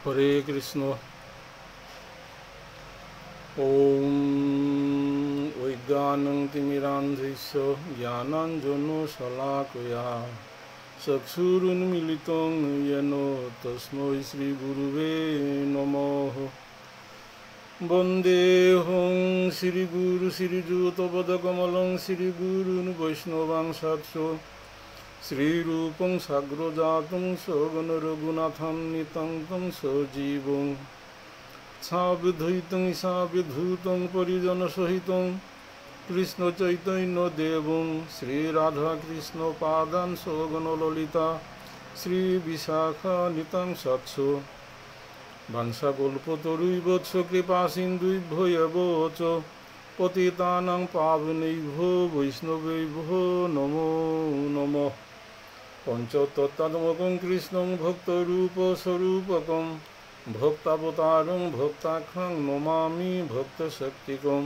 হরে কৃষ্ণ। ওম অজ্ঞানং তিমিরান্ধস্য জ্ঞানাঞ্জনশলাকয়া চক্ষুরুন্মিলিতং येन তস্मै শ্রীগুরুবে নমঃ। বন্দেহং শ্রীগুরু শ্রীযুতপদকমলং শ্রীগুরুन् বৈষ্ণবাংশাৎস শ্রীরূপং সাগ্রজাতং সগণরঘুনাথং নিতং তং সজীবং সাবিধৈতং সাবিধূতং পরিজনসহিতং কৃষ্ণ চৈতন্য দেবং শ্রীরাধাকৃষ্ণ পাদান সগণললিতা শ্রী বিশাখা নিতং সৎস বাঞ্ছাকল্পতরুইবৎস কৃপা সিন্ধুভ্যো এব চ পতিতানাং পাবনেভ্যো বৈষ্ণবেভ্যো নমো নমঃ। পঞ্চতত্ত্বাত্মকং কৃষ্ণং ভক্তরূপস্বরূপকং ভক্তাবতারং ভক্তাখ্যং নমামি ভক্তশক্তিকং।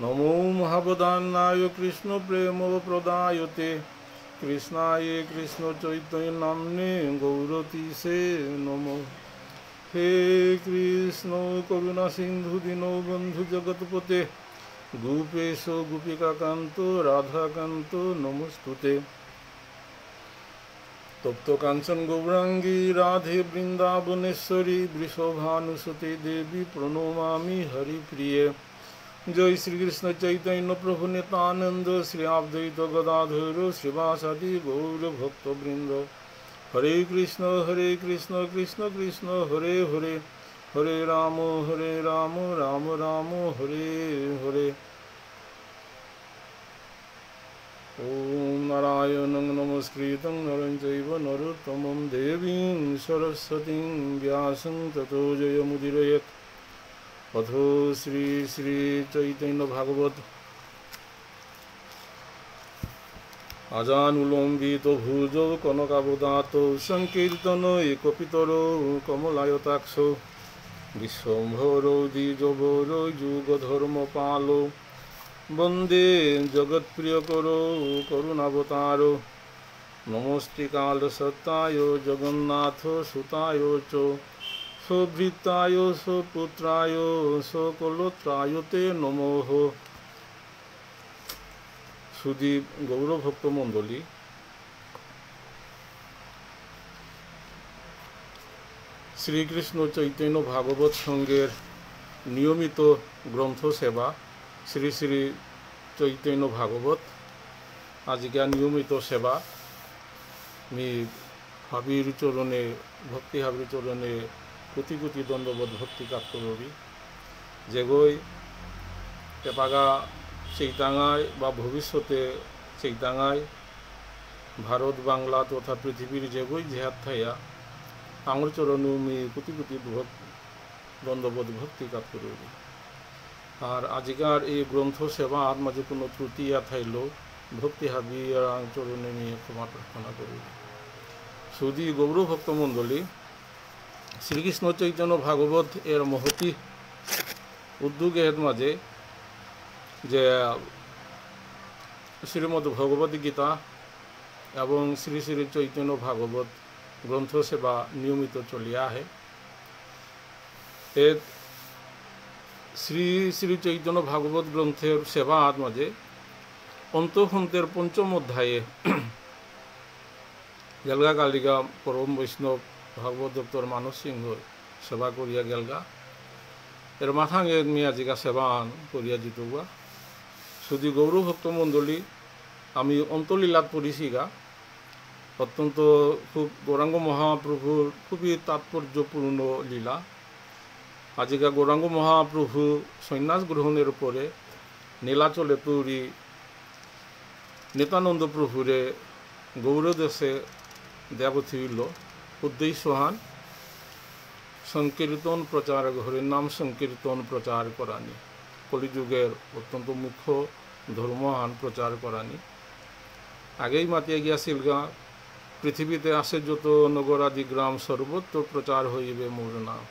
নমো মহাবদান্নায় কৃষ্ণ প্রেম প্রদায়তে কৃষ্ণায় কৃষ্ণ চৈতন্য নাম্নে গৌরতীসে নমঃ। হে কৃষ্ণ করুণা সিন্ধু দীনবন্ধু জগৎপতে গোপেশ গোপিকাকান্ত রাধাকান্ত নমস্তুতে। তপ্ত কাঞ্চন গৌরাঙ্গী রাধে বৃন্দাবনেশ্বরী বৃষভানুসুতে দেবী প্রণমামি হরিপ্রিয়ে। জয় শ্রীকৃষ্ণ চৈতন্য প্রভু নিত্যানন্দ শ্রী অদ্বৈত গদাধর শ্রীবাসাদি গৌর ভক্তবৃন্দ। হরে কৃষ্ণ কৃষ্ণ কৃষ্ণ হরে হরে হরে রাম রাম রাম হরে হরে। ওম নারায়ণং নমস্কৃতং নরং চৈব নরোত্তমং দেবীং সরস্বতীং ব্যাসং ততো জয়মুদীরয়েৎ। অথ শ্রী শ্রী চৈতন্য ভাগবত আজানুলম্বিত ভুজ কনকাবদাত সংকীর্তন একপিতর কমলায়তাক্ষ বিশ্বম্ভর দ্বিজভর যুগধর্মপাল বন্দে জগৎপ্রিয়কর করুণাবতার। নমস্তে কালসত্তায় জগন্নাথ সুতায় চ সভৃতায় সপুত্রায় সকলত্রায় তে নমঃ। সুদীপ গৌরভক্ত মণ্ডলী, শ্রীকৃষ্ণ চৈতন্য ভাগবত সংঘের নিয়মিত গ্রন্থ সেবা শ্রী শ্রী চৈতন্য ভাগবত আজকে নিয়মিত সেবা মি হাবির চরণে ভক্তি হাবির চরণে কোটি কোটি দণ্ডবোধ ভক্তি কাপ্তরবি যেগৈ এপাগা চৈতাঙায় বা ভবিষ্যতে চৈতাঙায় ভারত বাংলা তথা পৃথিবীর যেগৈ জেহাত থাইয়া আঙুর চরণে মি কোটি কোটি দণ্ডবোধ ভক্তি কাপ্তরবি। আর আজিকার এই গ্রন্থ সেবা আর মাঝে কোনো ত্রুটি থাইল ভক্তি হাবি চরণে নিয়ে ক্ষমা প্রার্থনা করি। সুদী গৌরভক্ত মণ্ডলী, শ্রীকৃষ্ণ চৈতন্য ভাগবত এর মহতি উদ্যোগের মাঝে যে শ্রীমদ্ ভগবত গীতা এবং শ্রী শ্রী চৈতন্য ভাগবত গ্রন্থ সেবা নিয়মিত চলিয়া আহে। এর শ্রী শ্রী চৈতন্য ভাগবত গ্রন্থের সেবা আর মাঝে অন্তঃন্তের পঞ্চম অধ্যায়ে গেলগা কালিকা পরম বৈষ্ণব ভাগবত দপ্তর মানস সিংহ সেবা করিয়া গেলগা এর মাথাঙে মিয়াজিকা সেবা করিয়া জিতুগা। শুধু গৌরভক্ত মণ্ডলী, আমি অন্তলীলাত পড়িছি গা অত্যন্ত খুব গৌরাঙ্গ মহাপ্রভুর খুবই তাৎপর্যপূর্ণ লীলা। আজিকা গৌরাঙ্গ মহাপ্রভু সন্ন্যাস গ্রহণের পরে নীলাচলে তৈরি নিত্যানন্দ প্রভুরে গৌরদেশে দেবথিল উদ্দেশ্যহান সংকীর্তন প্রচার হরির নাম সংকীর্তন প্রচার করানি কলিযুগের অত্যন্ত মুখ্য ধর্মহান প্রচার করানি। আগেই মাতিয়া গিয়াছিল গা পৃথিবীতে আসে যত নগরাদি গ্রাম সর্বত্র প্রচার হইবে মোর নাম।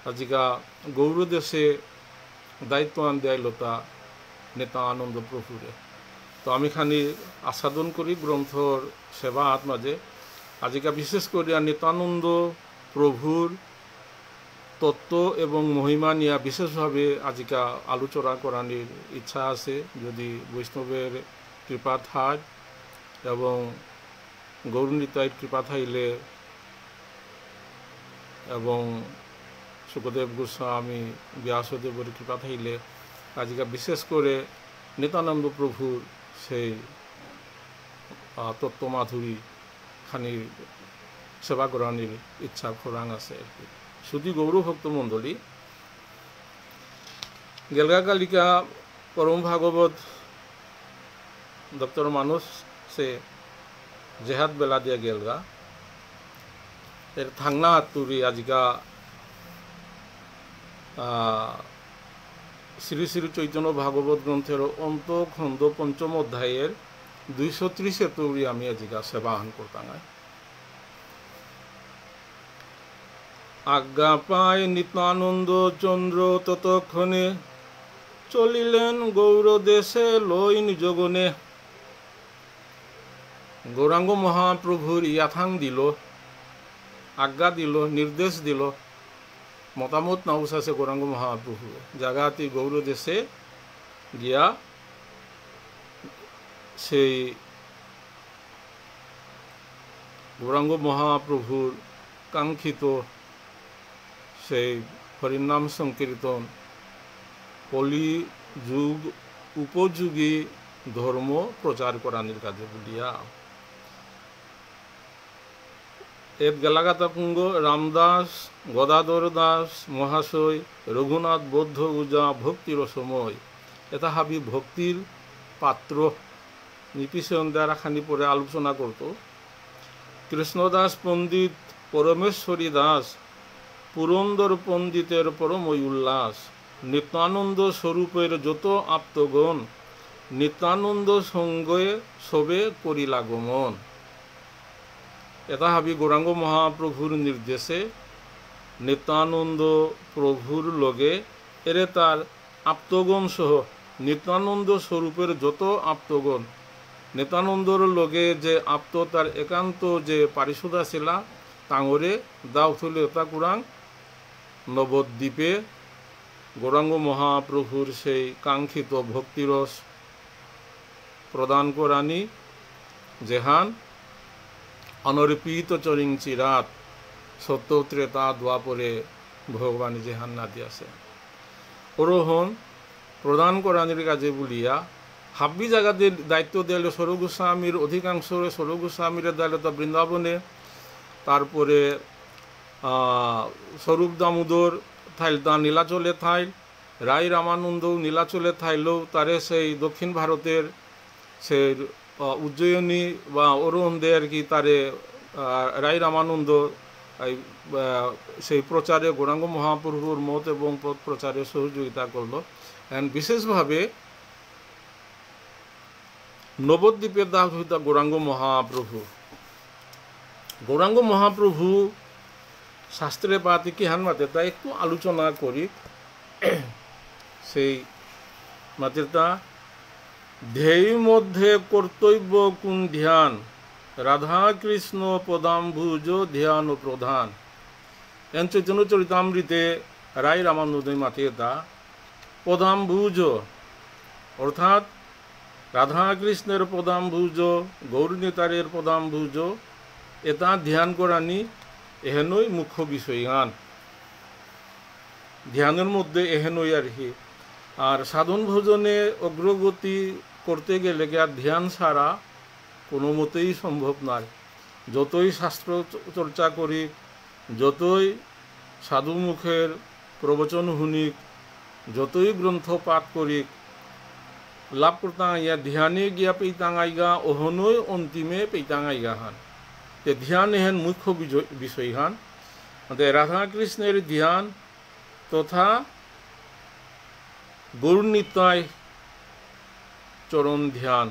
আজিকা গৌরদেশে দায়িত্ব আন দেয়লতা নেতা আনন্দ প্রভুরে। তো আমি খানি আস্বাদন করি গ্রন্থর সেবা হাত মাঝে আজিকা বিশেষ করিয়া নিত্যানন্দ প্রভুর তত্ত্ব এবং মহিমা নিয়ে বিশেষভাবে আজিকা আলোচনা করার ইচ্ছা আছে যদি বৈষ্ণবের কৃপা থাক এবং গৌরনীতায় কৃপা থাইলে এবং সুখদেব গোস্বামী ব্যাসদেবের কৃপা থাইলে আজিকা বিশেষ করে নিত্যানন্দ প্রভুর সেই তত্ত্ব মাধুরী খানির সেবা করার ইচ্ছা খোরাং আছে আর কি। শুধু গৌর ভক্ত মণ্ডলী গেলগা কালিকা পরম ভাগবত ডক্টর মানস সে জেহাদ বেলা দিয়া গেলগা এর থাংনা হাতুরি আজিকা শ্রী শ্রী চৈতন্য ভাগবত গ্রন্থের অন্তখণ্ড পঞ্চম অধ্যায়ের 230 তৌরি আমি আজিকা সেবাহন করতাম। আজ্ঞা পায় নিত্যানন্দ চন্দ্র ততক্ষণে চলিলেন গৌর দেশে লই নিজগণে। গৌরাঙ্গ মহাপ্রভুর ইয়াথাং দিল, আজ্ঞা দিল, নির্দেশ দিল, মতামত নাউসাছে গৌরাঙ্গ মহাপ্রভু জাগাতি গৌর দেশে গিয়া সেই গৌরাঙ্গ মহাপ্রভুর কাঙ্ক্ষিত সেই হরিনাম সংকীর্তন কলি যুগ উপযোগী ধর্ম প্রচার করানির কাজে বলিয়া এর গেলাগাতা কুঙ্গ রামদাস গদাধর দাস মহাশয় রঘুনাথ বৌদ্ধ উজা ভক্তির সময় এটা হাবি ভক্তির পাত্র নিপিসন দ্বারা খানি পরে আলোচনা করত। কৃষ্ণদাস পণ্ডিত পরমেশ্বরী দাস পুরন্দর পণ্ডিতের পরময় উল্লাস নিত্যানন্দ স্বরূপের যত আপ্তগণ নিত্যানন্দ সঙ্গে সবে করিলা গমন। এটা হাবি গৌরাঙ্গ মহাপ্রভুর নির্দেশে নিত্যানন্দ প্রভুর লগে এরে তার আপ্তগণ সহ নিত্যানন্দ স্বরূপের যত আপ্তগণ নিত্যানন্দর লগে যে আপ্ত তার একান্ত যে পারিষদা ছিলা তাঙরে দাও থলে তা কুরাং নবদ্বীপে গৌরাঙ্গ মহাপ্রভুর সেই কাঙ্ক্ষিত ভক্তিরস প্রদান করানি যেহান অনর্পিত চরিং চিরাত সত্য ত্রেতা দ্বাপরে ভগবানী যেহান না দিয়াছে ওরহন প্রদান করানির কাজে বলিয়া হাব্বি জায়গাতে দায়িত্ব দিল স্বরূপগোস্বামীর অধিকাংশ স্বরূপগোস্বামীর দায়িত্ব বৃন্দাবনে তারপরে স্বরূপ দামোদর থাইল তা নীলাচলে থাইল রায় রামানন্দ নীলাচলে থাইলেও তারে সেই দক্ষিণ ভারতের সেই উজ্জয়িনী বা অরুণদে আর কি তারে রায় রামানন্দ সেই প্রচারে গৌরাঙ্গ মহাপ্রভুর মত এবং পথ প্রচারে সহযোগিতা করলো। অ্যান্ড বিশেষভাবে নবদ্বীপের দাস হইতা গৌরাঙ্গ মহাপ্রভু। গৌরাঙ্গ মহাপ্রভু শাস্ত্রে পাতি কি হান মাতে তা একটু আলোচনা করি। সেই মাতেরটা ধ্যেয় মধ্যে কর্তব্য কোন ধ্যান রাধা কৃষ্ণ পদাম্বুজ ধ্যান প্রধান। এন চৈতন্য চরিতামৃতে রায় রামানন্দ মাতেতা পদাম্বুজ অর্থাৎ রাধা কৃষ্ণের পদাম্বুজ গৌরনীতারের পদাম্বুজ এটা ধ্যান করানি এহেনই মুখ্য বিষয় গান ধ্যানের মধ্যে এহেনই আর কি। আর সাধন ভোজনে অগ্রগতি করতে গেলে আর ধ্যান ছাড়া কোনো মতেই সম্ভব নয়। যতই শাস্ত্র চর্চা করি যতই সাধু মুখের প্রবচন শুনিক যতই গ্রন্থ পাঠ করি লাভ করতাম ইয়া ধ্যানে গিয়া পেইতাঙাইগা অহনই অন্তিমে পেইতাঙাইগা হান তে ধ্যান এহেন মুখ্য বিষয় হান। রাধা কৃষ্ণের ধ্যান তথা গৌরনীতায় চরণ ধ্যান।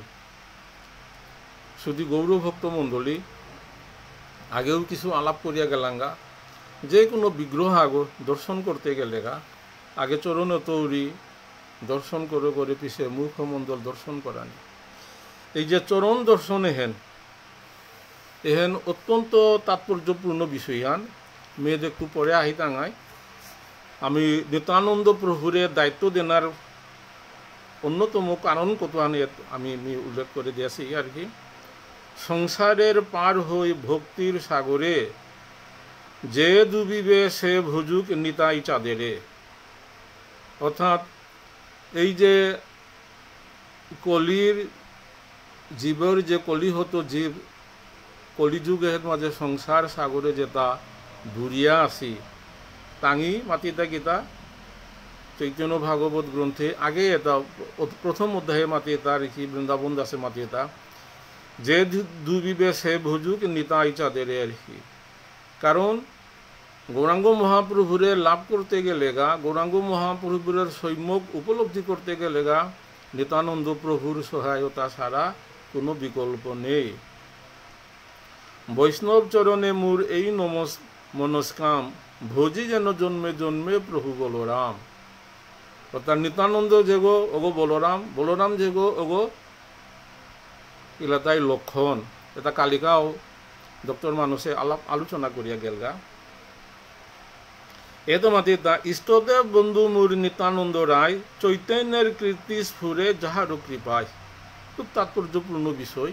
শুধু গৌরভক্ত মণ্ডলী আগেও কিছু আলাপ করিয়া গেলাঙ্গা যে কোনো বিগ্রহ আগো দর্শন করতে গেলে গা আগে চরণ তৌরি দর্শন করে করে পিছে মুখমণ্ডল দর্শন করানি। এই যে চরণ দর্শন এহেন অত্যন্ত তাৎপর্যপূর্ণ বিষয় হান। মেয়েদের একটু পরে আহি টাঙায় আমি নিত্যানন্দ প্রভুরে দায়িত্ব দেনার অন্যতম কারণ কত আমি উল্লেখ করে দিয়েছি আর কি। সংসারের পার হই ভক্তির সাগরে, যে ডুবিবে সে ভুজুক নিতাই চাঁদেরে। অর্থাৎ এই যে কলির জীবের যে কলিহত জীব কলিযুগের মাঝে সংসার সাগরে যেটা বুড়িয়া আছি, তাঙি মাতিতা গীতা চৈতন্য ভাগবত গ্রন্থে আগে এটা প্রথম অধ্যায়ে মাতিতা ঋষি বৃন্দাবন দাসে মাতিতা, যে ডুবিবে সে ভুজুক নিতাই চাঁদেরে আর কি। কারণ গৌরাঙ্গ মহাপ্রভুরে লাভ করতে গেলে গা, গৌরাঙ্গ মহাপ্রভুরের সৈম্যক উপলব্ধি করতে গেলে গা নিত্যানন্দ প্রভুর সহায়তা ছাড়া কোনো বিকল্প নেই। বৈষ্ণব চরণে মূর এই মনস্কাম, ভোজি যেন জন্মে জন্মে প্রভু বলরাম। অর্থাৎ নিত্যানন্দ যেগো ওগো বলরাম, বলরাম যেগো ওগো ইলাতাই লক্ষণ। এটা কালিকাও ডক্টর মানুষে আলোচনা করিয়া গেলগা। এত মাতিতা ইষ্টদেব বন্ধু মূর নিত্যানন্দ রায়, চৈতন্যের কীর্তি স্ফুরে যাহারও কৃপায়। খুব তাৎপর্যপূর্ণ বিষয়।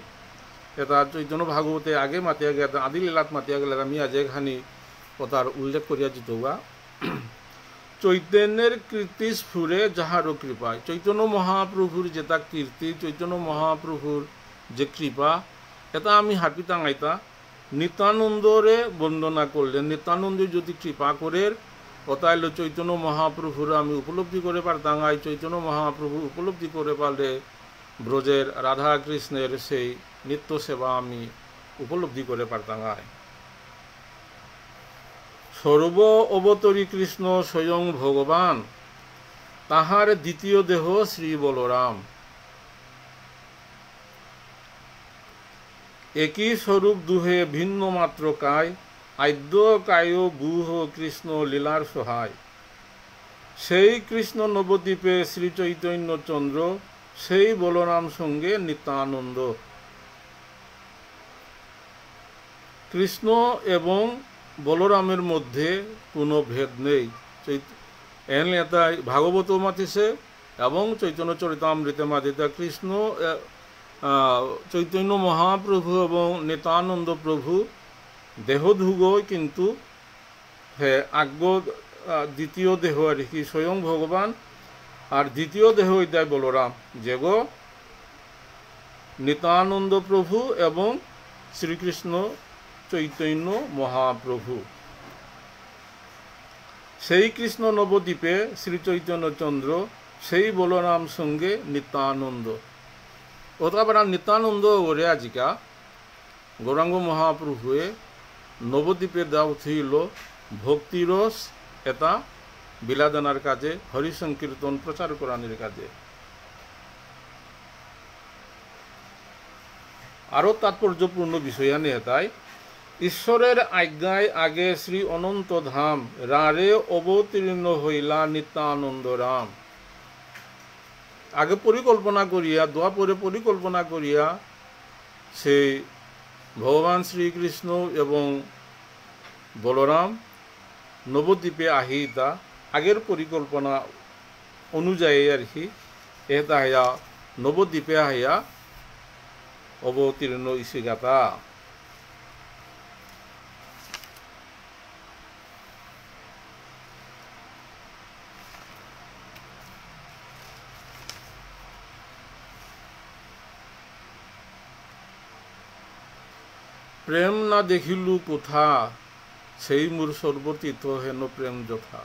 এটা চৈতন্য ভাগবতে আগে মাতিয়া গেলে, আদি লীলাত মাতিয়া গেলে আমি আজ এখানি কথার উল্লেখ করিয়া জিতবা। চৈতন্যের কীর্তি স্ফুরে যাহারও কৃপায়। চৈতন্য মহাপ্রভুর যেটা কীর্তি, চৈতন্য মহাপ্রভুর যে কৃপা, এটা আমি হাঁটি টাঙাইতা নিত্যানন্দরে বন্দনা করলে, নিত্যানন্দ যদি কৃপা করে তাইলে চৈতন্য মহাপ্রভুর আমি উপলব্ধি করে পারতাম। চৈতন্য মহাপ্রভু উপলব্ধি করে পারলে ব্রজের রাধা কৃষ্ণের সেই নিত্য সেবা আমি উপলব্ধি করে পারতাম। সর্ব অবতরী কৃষ্ণ স্বয়ং ভগবান, তাহার দ্বিতীয় দেহ শ্রী বলরাম। একই স্বরূপ দুহে ভিন্ন মাত্র কায়, আদ্য কায় বুহ কৃষ্ণ লীলার সহায়। সেই কৃষ্ণ নবদ্বীপে শ্রী চৈতন্য চন্দ্র, সেই বলরাম সঙ্গে নিত্যানন্দ। কৃষ্ণ এবং বলরামের মধ্যে কোনো ভেদ নেই। এটাই ভাগবত মাতিছে এবং চৈতন্য চরিতামৃতে মাতিতে কৃষ্ণ চৈতন্য মহাপ্রভু এবং নিত্যানন্দ প্রভু দেহধুগ, কিন্তু আজ্ঞ দ্বিতীয় দেহ আর কি স্বয়ং ভগবান, আর দ্বিতীয় দেহ এটাই বলরাম, যেগো নিত্যানন্দ প্রভু এবং শ্রীকৃষ্ণ চৈতন্য মহাপ্রভু। সেই কৃষ্ণ নবদ্বীপে শ্রী চৈতন্য চন্দ্র, সেই বলরাম সঙ্গে নিত্যানন্দ। ওটা নিত্যানন্দ ওরে আজিকা গৌরাঙ্গ মহাপ্রভুয়ে নবদ্বীপে দেওয়া হইল ভক্তিরস এটা বিলাদানার কাজে, হরিসংকীর্তন প্রচার করানোর কাজে। আরও তাৎপর্যপূর্ণ বিষয় আনে এটাই, ঈশ্বরের আজ্ঞায় আগে শ্রী অনন্ত ধাম, রারে অবতীর্ণ হইলা নিত্যানন্দ রাম। আগে পরিকল্পনা করিয়া, দোয়া পরে পরিকল্পনা করিয়া সেই ভগবান শ্রীকৃষ্ণ এবং বলরাম নবদ্বীপে আহিতা আগের পরিকল্পনা অনুযায়ী আর কি এটা হইয়া নবদ্বীপে আহিয়া অবতীর্ণ ইসিগাতা। প্রেম না দেখিলু কোথা, সেই মোর সর্বতীর্থ হেন প্রেম যথা।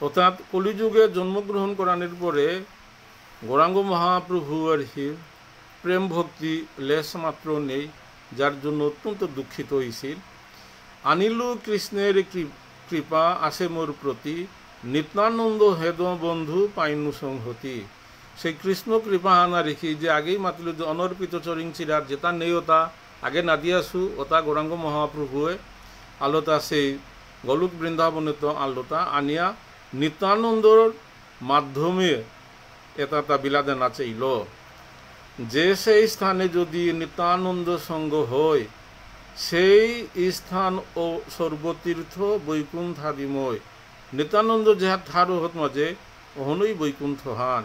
অর্থাৎ কলিযুগে জন্মগ্রহণ করানোর পরে গৌরাঙ্গ মহাপ্রভু আর কি প্রেম ভক্তি লেশ মাত্র নেই, যার জন্য অত্যন্ত দুঃখিত হয়েছিল। আনিলু কৃষ্ণের কৃপা আসে মোর প্রতি, নিত্যানন্দ হেদ বন্ধু পাইনু সংহতি। সেই কৃষ্ণ কৃপা আনা রেখি যে আগেই মাতিল যে অনর্পিত চরিং চিরার যেটা নেই ওটা আগে না দিয়াছু, ওটা গৌরাঙ্গ মহাপ্রভুয়ে আলোতা সেই গোলক বৃন্দাবনে তো আলোতা আনিয়া নিত্যানন্দর মাধ্যমে এটা বিলাদে না চাইল। যে সেই স্থানে যদি নিত্যানন্দ সঙ্গ হয়, সেই স্থান ও সর্বতীর্থ বৈকুণ্ঠাদিময়। নিত্যানন্দ যেহা থারো হত মাঝে অহনই বৈকুণ্ঠ হান।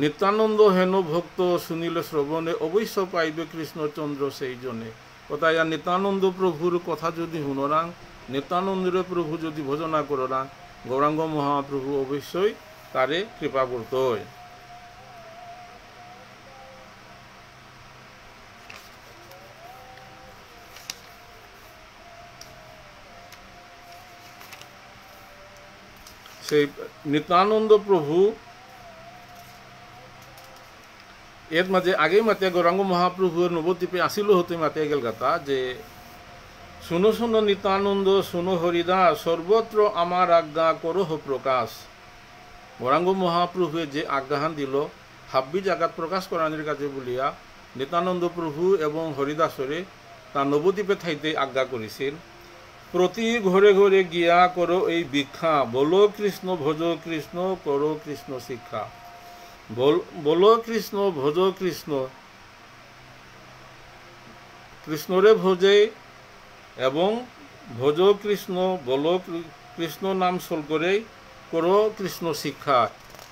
নিত্যানন্দ হেন ভক্ত শুনিলে শ্রবণে অবশ্য পাইবে কৃষ্ণচন্দ্র সেই জনে। কোথায় নিত্যানন্দ প্রভুর কথা যদি শুনরাং, নিত্যানন্দের প্রভু যদি ভজনা কররাং, গৌরাঙ্গ মহাপ্রভু অবশ্যই তারে কৃপা করত। সেই নিত্যানন্দ প্রভু এর মাঝে আগেই মাতিয়া গৌরাঙ্গ মহাপ্রভুর নবদ্বীপে আসিল হতে মাতিয়া গেল কথা যে শুনো শুনো নিত্যানন্দ শুনো হরিদাস সর্বত্র আমার আজ্ঞা করহ প্রকাশ। গৌরাঙ্গ মহাপ্রভু যে আজ্ঞাহান দিল হাব্বি জাগাত প্রকাশ করানোর কাছে বলিয়া নিত্যানন্দ প্রভু এবং হরিদাসরে তার নবদ্বীপে থাইতে আজ্ঞা করেছেন। প্রতি ঘরে ঘরে গিয়া করো এই ভিক্ষা, বলো কৃষ্ণ ভজ কৃষ্ণ করো কৃষ্ণ শিক্ষা। বলো কৃষ্ণ ভজ কৃষ্ণ, কৃষ্ণরে ভজে এবং ভজ কৃষ্ণ, বলো কৃষ্ণ নাম সল করে করো কৃষ্ণ শিক্ষা।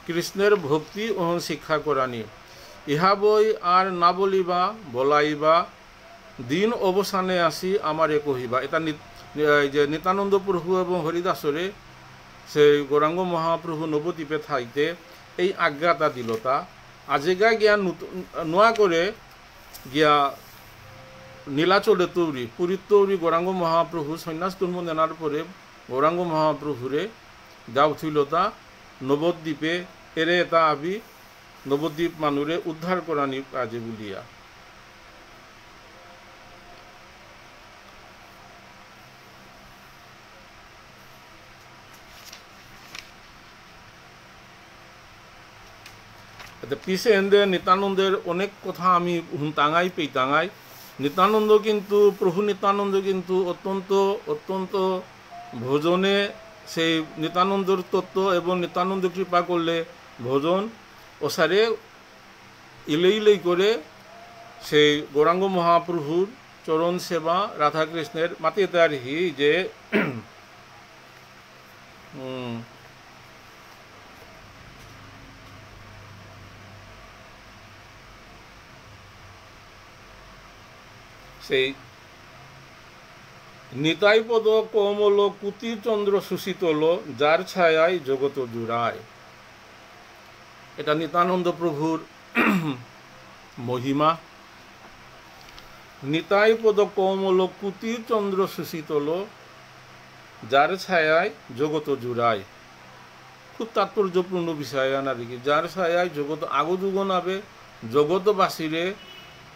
কৃষ্ণের ভক্তি ও শিক্ষা করানি, ইহা বই আর না বলিবা বলাইবা, দিন অবসানে আসি আমারে কহিবা। এটা যে নিত্যানন্দ প্রভু এবং হরিদাসরে সেই গৌরাঙ্গ মহাপ্রভু নবদ্বীপে থাইতে এই আজ্ঞাটা দিল। তা আজিগা গিয়া নোয়া করে গিয়া নীলাচলে তৌরি পুরীর তৌরি গৌরাঙ্গ মহাপ্রভু সন্ন্যাস ধর্ম নেনার পরে গৌরাঙ্গ মহাপ্রভুরে যা উঠিল তা নবদ্বীপে এরে এটা আবি নবদ্বীপ মানুরে উদ্ধার করানি কাজে বলিয়া। পিছে এনে নিত্যানন্দের অনেক কথা আমি টাঙাই পেইটাঙাই। নিত্যানন্দ কিন্তু প্রভু নিত্যানন্দ কিন্তু অত্যন্ত ভজনে সেই নিত্যানন্দর তত্ত্ব এবং নিত্যানন্দ কৃপা করলে ভজন ওসারে ইলেই করে সেই গৌরাঙ্গ মহাপ্রভুর চরণ সেবা রাধাকৃষ্ণের মাতে তার হি যে সেই নিতাই পদ কমল কুতির চন্দ্র সুশীতল, যার ছায়ায় জগত জুড়ায়। এটা নিত্যানন্দ প্রভুর মহিমা। নিতাই পদ কমল কুতির চন্দ্র সুশীতল, যার ছায়ায় জগত জুড়ায়। খুব তাৎপর্যপূর্ণ বিষয় আর কি। যার ছায়ায় জগৎ আগযুগ নাবে জগৎবাসীরে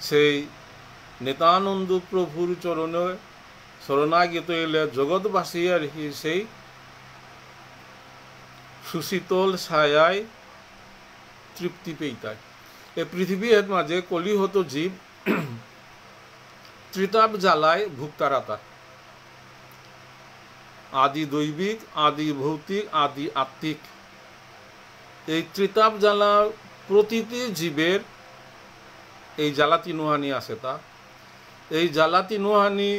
সেই নিত্যানন্দ প্রভুর চরণে শরণাগত এলে জগৎবাসী আর কি সেই সুশীতল ছায়ায় তৃপ্তি পেইতায়। এ পৃথিবীর মাঝে কলিহত জীব ত্রিতাপ জ্বালায় ভুক্তারাতা, আদি দৈবিক, আদি ভৌতিক, আদি আত্মিক। এই ত্রিতাপ জ্বালা প্রতিটি জীবের এই জ্বালাতি নোহানি আছে। তা এই জ্বালাতি নোহানি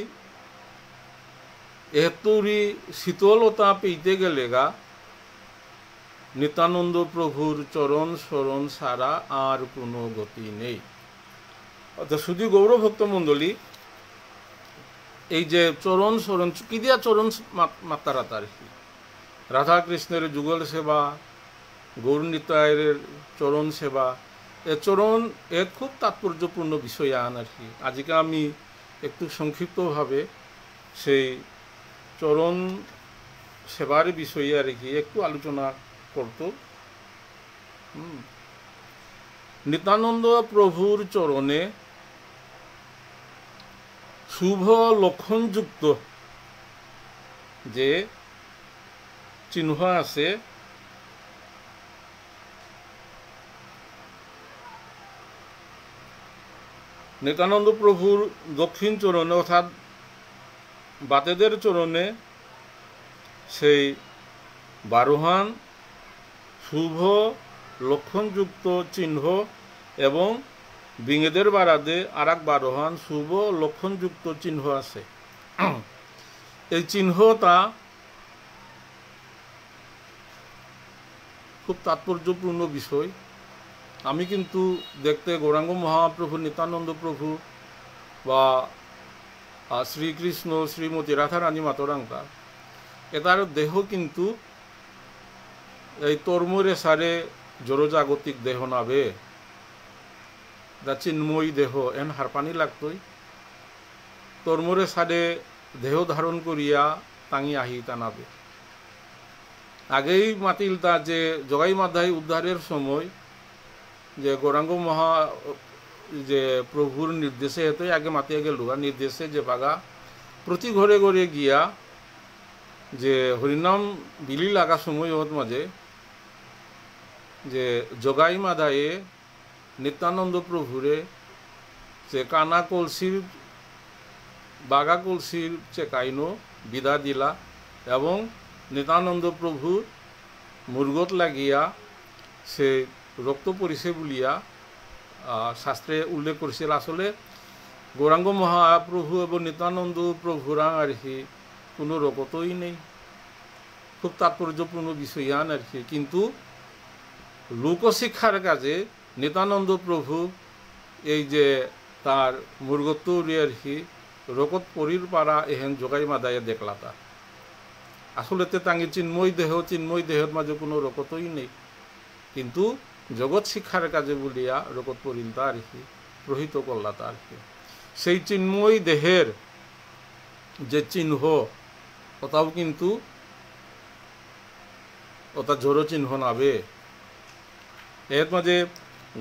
এতুরি শীতলতা পেইতে গেলে গা নিত্যানন্দ প্রভুর চরণ শরণ ছাড়া আর কোনো গতি নেই। অর্থাৎ শুধু গৌরভক্ত মণ্ডলী এই যে চরণ শরণ কি দিয়া চরণ মাত্রাতা আর কি, রাধাকৃষ্ণের যুগল সেবা, গৌরনিতায়ের চরণ সেবা, এ চরণ এর খুব তাৎপর্যপূর্ণ বিষয় আন আর কি। আজকে আমি একটু সংক্ষিপ্তভাবে সেই চরণ সেবার বিষয়ে আর কি একটু আলোচনা করত। নিত্যানন্দ প্রভুর চরণে শুভ লক্ষণযুক্ত যে চিহ্ন আছে নিত্যানন্দ প্রভুর দক্ষিণ চরণে অর্থাৎ বাতেদের চরণে সেই বারোহান শুভ লক্ষণযুক্ত চিহ্ন এবং বিঙেদের বারাদে আর এক বারোহান শুভ লক্ষণযুক্ত চিহ্ন আছে। এই চিহ্নটা খুব তাৎপর্যপূর্ণ বিষয়। আমি কিন্তু দেখতে গৌরাঙ্গ মহাপ্রভু, নিত্যানন্দ প্রভু বা শ্রীকৃষ্ণ, শ্রীমতী রাধারানী মাতরাঙ্কা, এটার দেহ কিন্তু এই তর্মরে সারে জড়জাগতিক দেহ নাবে, দা চিন্ময়ী দেহ এন হারপানি লাগতই তর্মরে সারে দেহ ধারণ করিয়া তাঙি আহি তানাবে। আগেই মাতিল তা যে জগাই মাধাই উদ্ধারের সময় যে গৌরাঙ্গ মহা যে প্রভুর নির্দেশে হেতই আগে মাতিয়া গেল, নির্দেশে যে বাগা প্রতি ঘরে ঘরে গিয়া যে হরিনাম বিলি লাগা সময় মাঝে যে জগাই মাধায়ে নিত্যানন্দ প্রভুরে যে কানা কলসির বাগা কলসির চেকাইনো বিদা দিলা এবং নিত্যানন্দ প্রভু মুরগত লাগিয়া সে রক্ত পরিছে বলিয়া শাস্ত্রে উল্লেখ করেছিল। আসলে গৌরাঙ্গ মহাপ্রভু এবং নিত্যানন্দ প্রভুরা আর কি কোনো রকতই নেই, খুব তাৎপর্যপূর্ণ বিষয়ান আর কি। কিন্তু লোকশিক্ষার কাজে নিত্যানন্দ প্রভু এই যে তার মুরগত্ব আর কি রকত পরির পারা এহেন জগাই মাদায়ে দেখলা তা আসলে তাঙ্গি চিন্ময় দেহের মাঝে কোনো রকতই নেই, কিন্তু জগৎ শিক্ষার কাজে বলিয়া রকত পরিল তা আর কি প্রহিত করলা তা আর কি। সেই চিন্ময় দেহের যে চিহ্ন ওটাও কিন্তু ওটা জড় চিহ্ন নাবে। এর মাঝে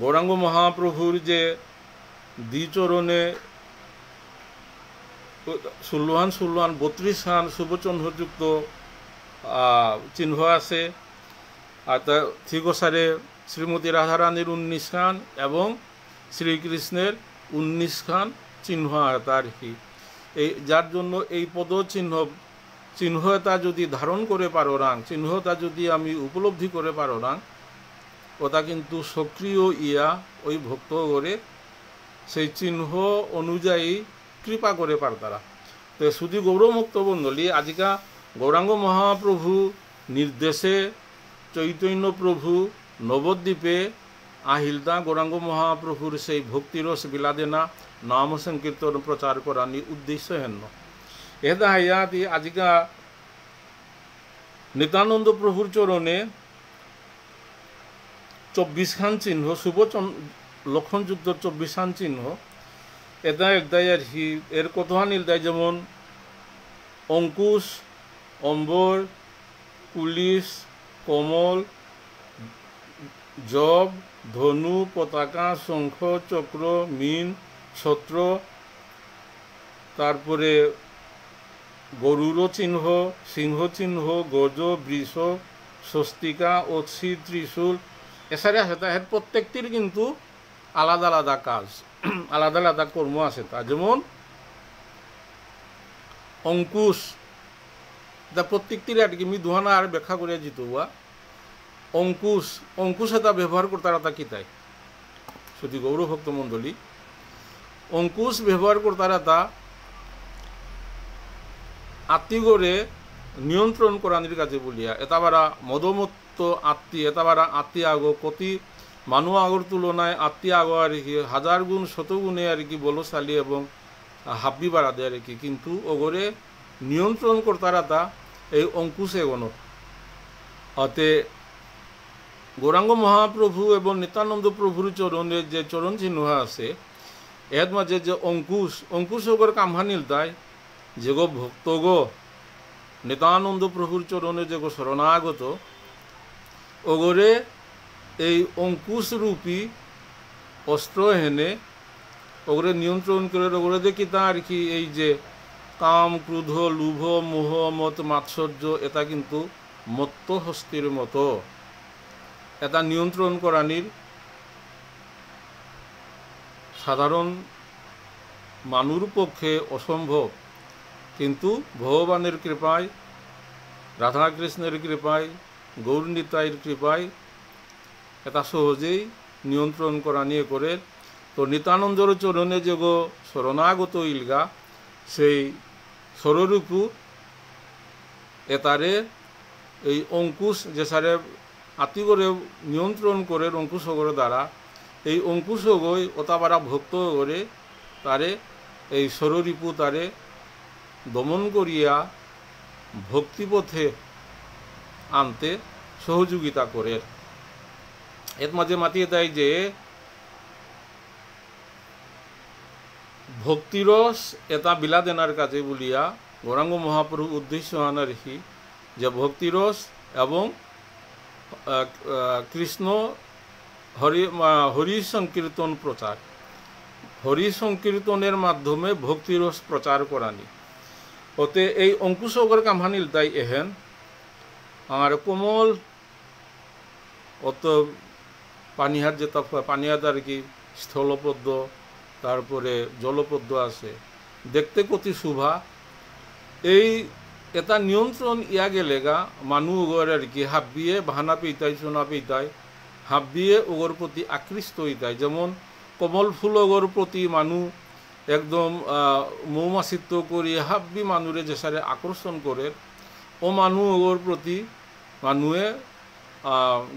গৌরাঙ্গ মহাপ্রভুর যে দ্বিচরণে 16 32 খান শুভচন্দ্রযুক্ত চিহ্ন আছে, আর তা ঠিক সারে শ্রীমতী রাধারানীর 19 খান এবং শ্রীকৃষ্ণের 19 খান চিহ্ন আছে আর কি। এই যার জন্য এই পদ চিহ্নতা যদি ধারণ করে পারো রাং, চিহ্নতা যদি আমি উপলব্ধি করে পারো রাং, ওটা কিন্তু সক্রিয় ইয়া ওই ভক্ত করে সেই চিহ্ন অনুযায়ী কৃপা করে পার তারা। তো শুধু গৌরমুক্ত বন্দলী আজিকা গৌরাঙ্গ মহাপ্রভু নির্দেশে চৈতন্য প্রভু নবদ্বীপে আহিলতা গৌরাঙ্গ মহাপ্রভুর সেই ভক্তিরস বিলাদেনা নাম সংকীর্তন প্রচার করানি উদ্দেশ্য হেন এদা হাইয়াতি আজিকা নিত্যানন্দ প্রভুর চরণে 24 খান চিহ্ন শুভ লক্ষণযুক্ত 24 খান চিহ্ন এটা একদাই আর কি। এর কথা নিলদায় যেমন অঙ্কুশ, অম্বর, পুলিশ, কমল, জব, ধনু, পতাকা, শঙ্খ, চক্র, মিন, ছত্র, তারপরে গরুর চিহ্ন, সিংহ চিহ্ন, গজ, বৃষ, স্বস্তিকা, অক্ষি, ত্রিশূল এছাড়া সেটা এর প্রত্যেকটির কিন্তু আলাদা আলাদা কাজ, আলাদা আলাদা কর্ম আছে। তা যেমন অঙ্কুশ, তা প্রত্যেকটির আর কি আমি দুহানা আর ব্যাখ্যা করে জিত অঙ্কুশ এটা ব্যবহার করতে তা কি তাই শুধু গৌরভক্ত মণ্ডলী অঙ্কুশ ব্যবহার করতে তা আত্মীগরে নিয়ন্ত্রণ করানির কাজে বলিয়া এটা বারা মদমত্ত আত্মী, এটা বারা আত্মী আগ কতি মানুষ আগর তুলনায় আত্মী আগ আর কি 1000 গুণ 100 গুণে আর কি বলশালী এবং হাব্বি বাড়া দেয় আর কি। কিন্তু ওগরে নিয়ন্ত্রণ করতারা তা এই অঙ্কুশে গণ অতে গৌরাঙ্গ মহাপ্রভু এবং নিত্যানন্দ প্রভুর চরণের যে চরণ চিহ্ন আছে এর মাঝে যে অঙ্কুশ ওগর কামহানিল তাই যে গো ভক্ত গো নিত্যানন্দ প্রভুর চরণে যে গো শরণাগত ওগরে এই অঙ্কুশ রূপী অস্ত্র হেনে ওগরে নিয়ন্ত্রণ করে ওগরে দেখি তা আর কি এই যে কাম, ক্রোধ, লোভ, মোহ, মত, মাৎসর্য এটা কিন্তু মত্ত হস্তির মতো এটা নিয়ন্ত্রণ করানির সাধারণ মানুর পক্ষে অসম্ভব। কিন্তু ভগবানের কৃপায়, রাধাকৃষ্ণের কৃপায়, গৌরনিতাইয়ের কৃপায় এটা সহজেই নিয়ন্ত্রণ করা নিয়ে করে। তো নিত্যানন্দর চরণে যে গো শরণাগত ইলগা সেই স্বরূপু এতারে এই অঙ্কুশ যে সারে আতি করে নিয়ন্ত্রণ করে অঙ্কুশগর দ্বারা এই অঙ্কুশগই অতাবারা ভক্ত করে তারে এই ষড়রিপু তারে দমন করিয়া ভক্তিপথে আনতে সহযোগিতা করে। এর মাঝে মাতিয়ে দেয় যে ভক্তিরস এটা বিলা দেনার কাজে বলিয়া গৌরাঙ্গ মহাপ্রভু উদ্দেশ্য আনা রেখি যে ভক্তিরস এবং কৃষ্ণ হরি সংকীর্তন প্রচার, হরি সংকীর্তনের মাধ্যমে ভক্তিরস প্রচার করানি। ওতে এই অঙ্কুশগর কামহানিল তাই এহেন আর কোমল অত পানিহাট যেটা পানিহাট আর কি স্থলপদ্ম তারপরে জলপদ্ম আছে দেখতে কতি শোভা। এই এটা নিয়ন্ত্রণ ইয়া গেলেগা মানুষ ওগর আর কি হাবিয়ে ভানা পেইতাই সোনা পেইতাই হাবিয়ে ওগর প্রতি আকৃষ্ট হইতাই। যেমন কমল ফুল ওগর প্রতি মানুষ একদম মৌমাছিত্ব করি হাব্বি মানুষে যেসারে আকর্ষণ করে ও মানুষ ওগর প্রতি মানুষে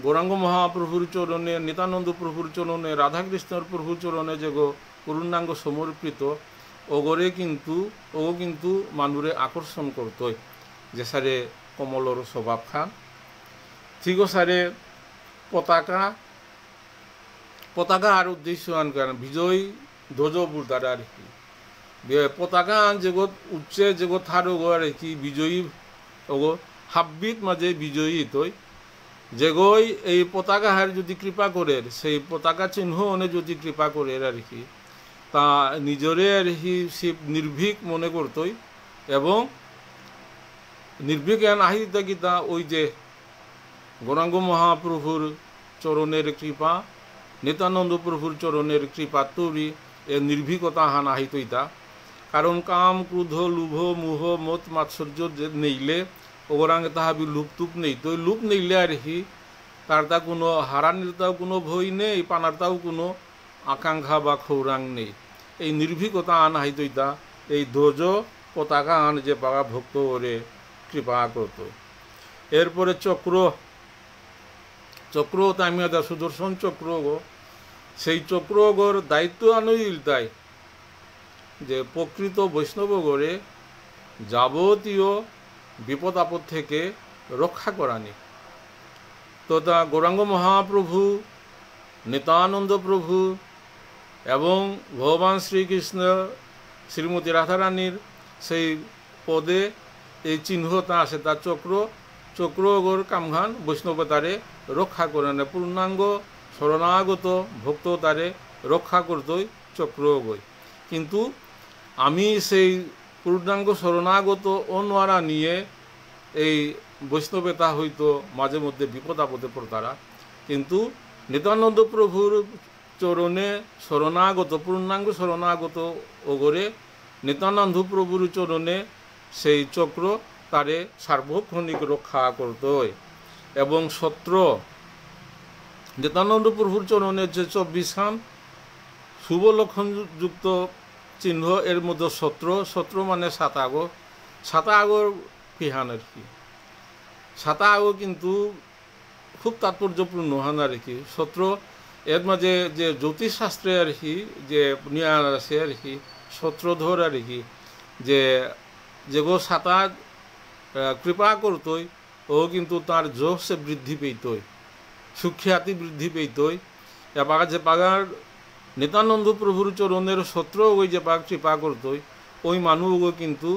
গৌরাঙ্গ মহাপ্রভুর চরণে নিত্যানন্দ প্রভুর চরণে রাধাকৃষ্ণর প্রভুর চরণে যে পূর্ণাঙ্গ সমর্পিত ওগরে কিন্তু মানুষে আকর্ষণ করতই যে সারে কমলর স্বভাব খান। ঠিক সারে পতাকা আর উদ্দেশ্য আন কারণ বিজয় ধ্বজ বুলতার আর কি পতাকা আন জগৎ উচ্চে জগৎ থার ওগো আর কি বিজয়ী ওগো হাব্বিত মাঝে বিজয়ী তৈ যেগই এই পতাকা হার যদি কৃপা করে সেই পতাকা চিহ্ন অনে যদি কৃপা করে আর কি তা নিজরে আর কি শিব নির্ভীক মনে করতই এবং নির্ভীক আহিত গীতা ওই যে গৌরাঙ্গ মহাপ্রভুর চরণের কৃপা নিত্যানন্দ প্রভুর চরণের কৃপা তৈরি এ নির্ভীকতা হান আহিতইতা। কারণ কাম ক্রোধ লোভ মোহ মত মাৎসর্য নেইলে ওগরাঙ্গে তাহাবি লুপটুপ নেই তো লুপ নেইলে আর কি তার তা কোনো হারানির তাও কোনো ভয় নেই পানার তাও কোনো আকাঙ্ক্ষা বা খৌরাং নেই। এই নির্ভীকতা আন হাইতইতা এই ধ্বজ পতাকা আন যে পাওয়া ভক্ত ওরে কৃপা করত। এরপরে চক্র তামিয়া সুদর্শন চক্র গো সেই চক্র গোর দায়িত্ব আনইল তাই যে প্রকৃত বৈষ্ণব গড়ে যাবতীয় বিপদ আপদ থেকে রক্ষা করানি। তো তা গৌরাঙ্গ মহাপ্রভু নিত্যানন্দ প্রভু এবং ভগবান শ্রীকৃষ্ণ শ্রীমতী রাধারানীর সেই পদে এই চিহ্নতা আছে তার চক্রগর কামঘান বৈষ্ণব তারে রক্ষা করে না পূর্ণাঙ্গ শরণাগত ভক্ত তারে রক্ষা করতই চক্রগই। কিন্তু আমি সেই পূর্ণাঙ্গ শরণাগত অনওয়ারা নিয়ে এই বৈষ্ণবেতা হইতো মাঝে মধ্যে বিপদ আপদে পড়তারা। কিন্তু নিত্যানন্দ প্রভুর চরণে শরণাগত পূর্ণাঙ্গ শরণাগত ওগরে নিত্যানন্দ প্রভুর চরণে সেই চক্র তারে সার্বক্ষণিক রক্ষা করতই। এবং সত্র নিত্যানন্দ প্রভুর চরণের যে 24 খান শুভ লক্ষণযুক্ত চিহ্ন এর মধ্যে সত্র মানে সাতা আগর পিহান আর কি সাতা আগো কিন্তু খুব তাৎপর্যপূর্ণ হান আর কি সত্র এর মাঝে যে জ্যোতিষশাস্ত্রে আর কি যে নিয়ার আছে আর কি সত্রধর আর কি যে গো সাতা কৃপা করতই ও কিন্তু তার যশে বৃদ্ধি পেতই সুখ্যাতি বৃদ্ধি পেতই এবার যে পাগার নিত্যানন্দ প্রভুর চরণের সত্র ওই যে পাগ কৃপা করতই ওই মানুষ কিন্তু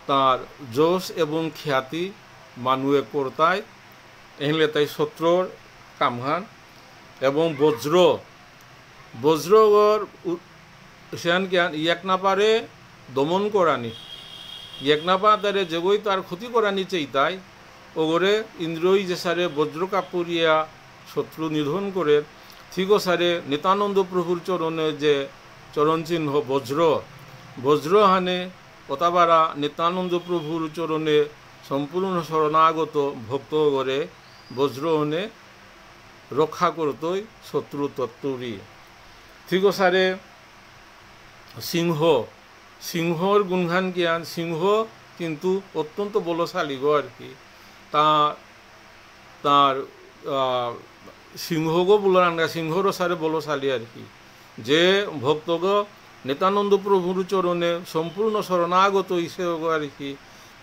তার যশ এবং খ্যাতি মানুয়ে করতায় এহলে তাই সত্রর কামহান। এবং বজ্রগর সেন জ্ঞান এক না পারে দমন করানি এক না পা তারে যেগই তার ক্ষতি করানি চাইতাই ওগরে ইন্দ্রই যে সারে বজ্র কাপুরিয়া শত্রু নিধন করে ঠিক সারে নিত্যানন্দ প্রভুর চরণে যে চরণ চিহ্ন বজ্র হানে কতাবারা নিত্যানন্দ প্রভুর চরণে সম্পূর্ণ শরণাগত ভক্ত গড়ে বজ্র হনে রক্ষা করতই শত্রু তত্ত্বরি। ঠিক সারে সিংহর গুণগান জ্ঞান সিংহ কিন্তু অত্যন্ত বলশালী গো আর কি তার সিংহগো বলরাঙ্গা সিংহর সারে বলশালী আর কি, যে ভক্তগ নিত্যানন্দ প্রভুর চরণে সম্পূর্ণ শরণাগত ইসেগ আর কি,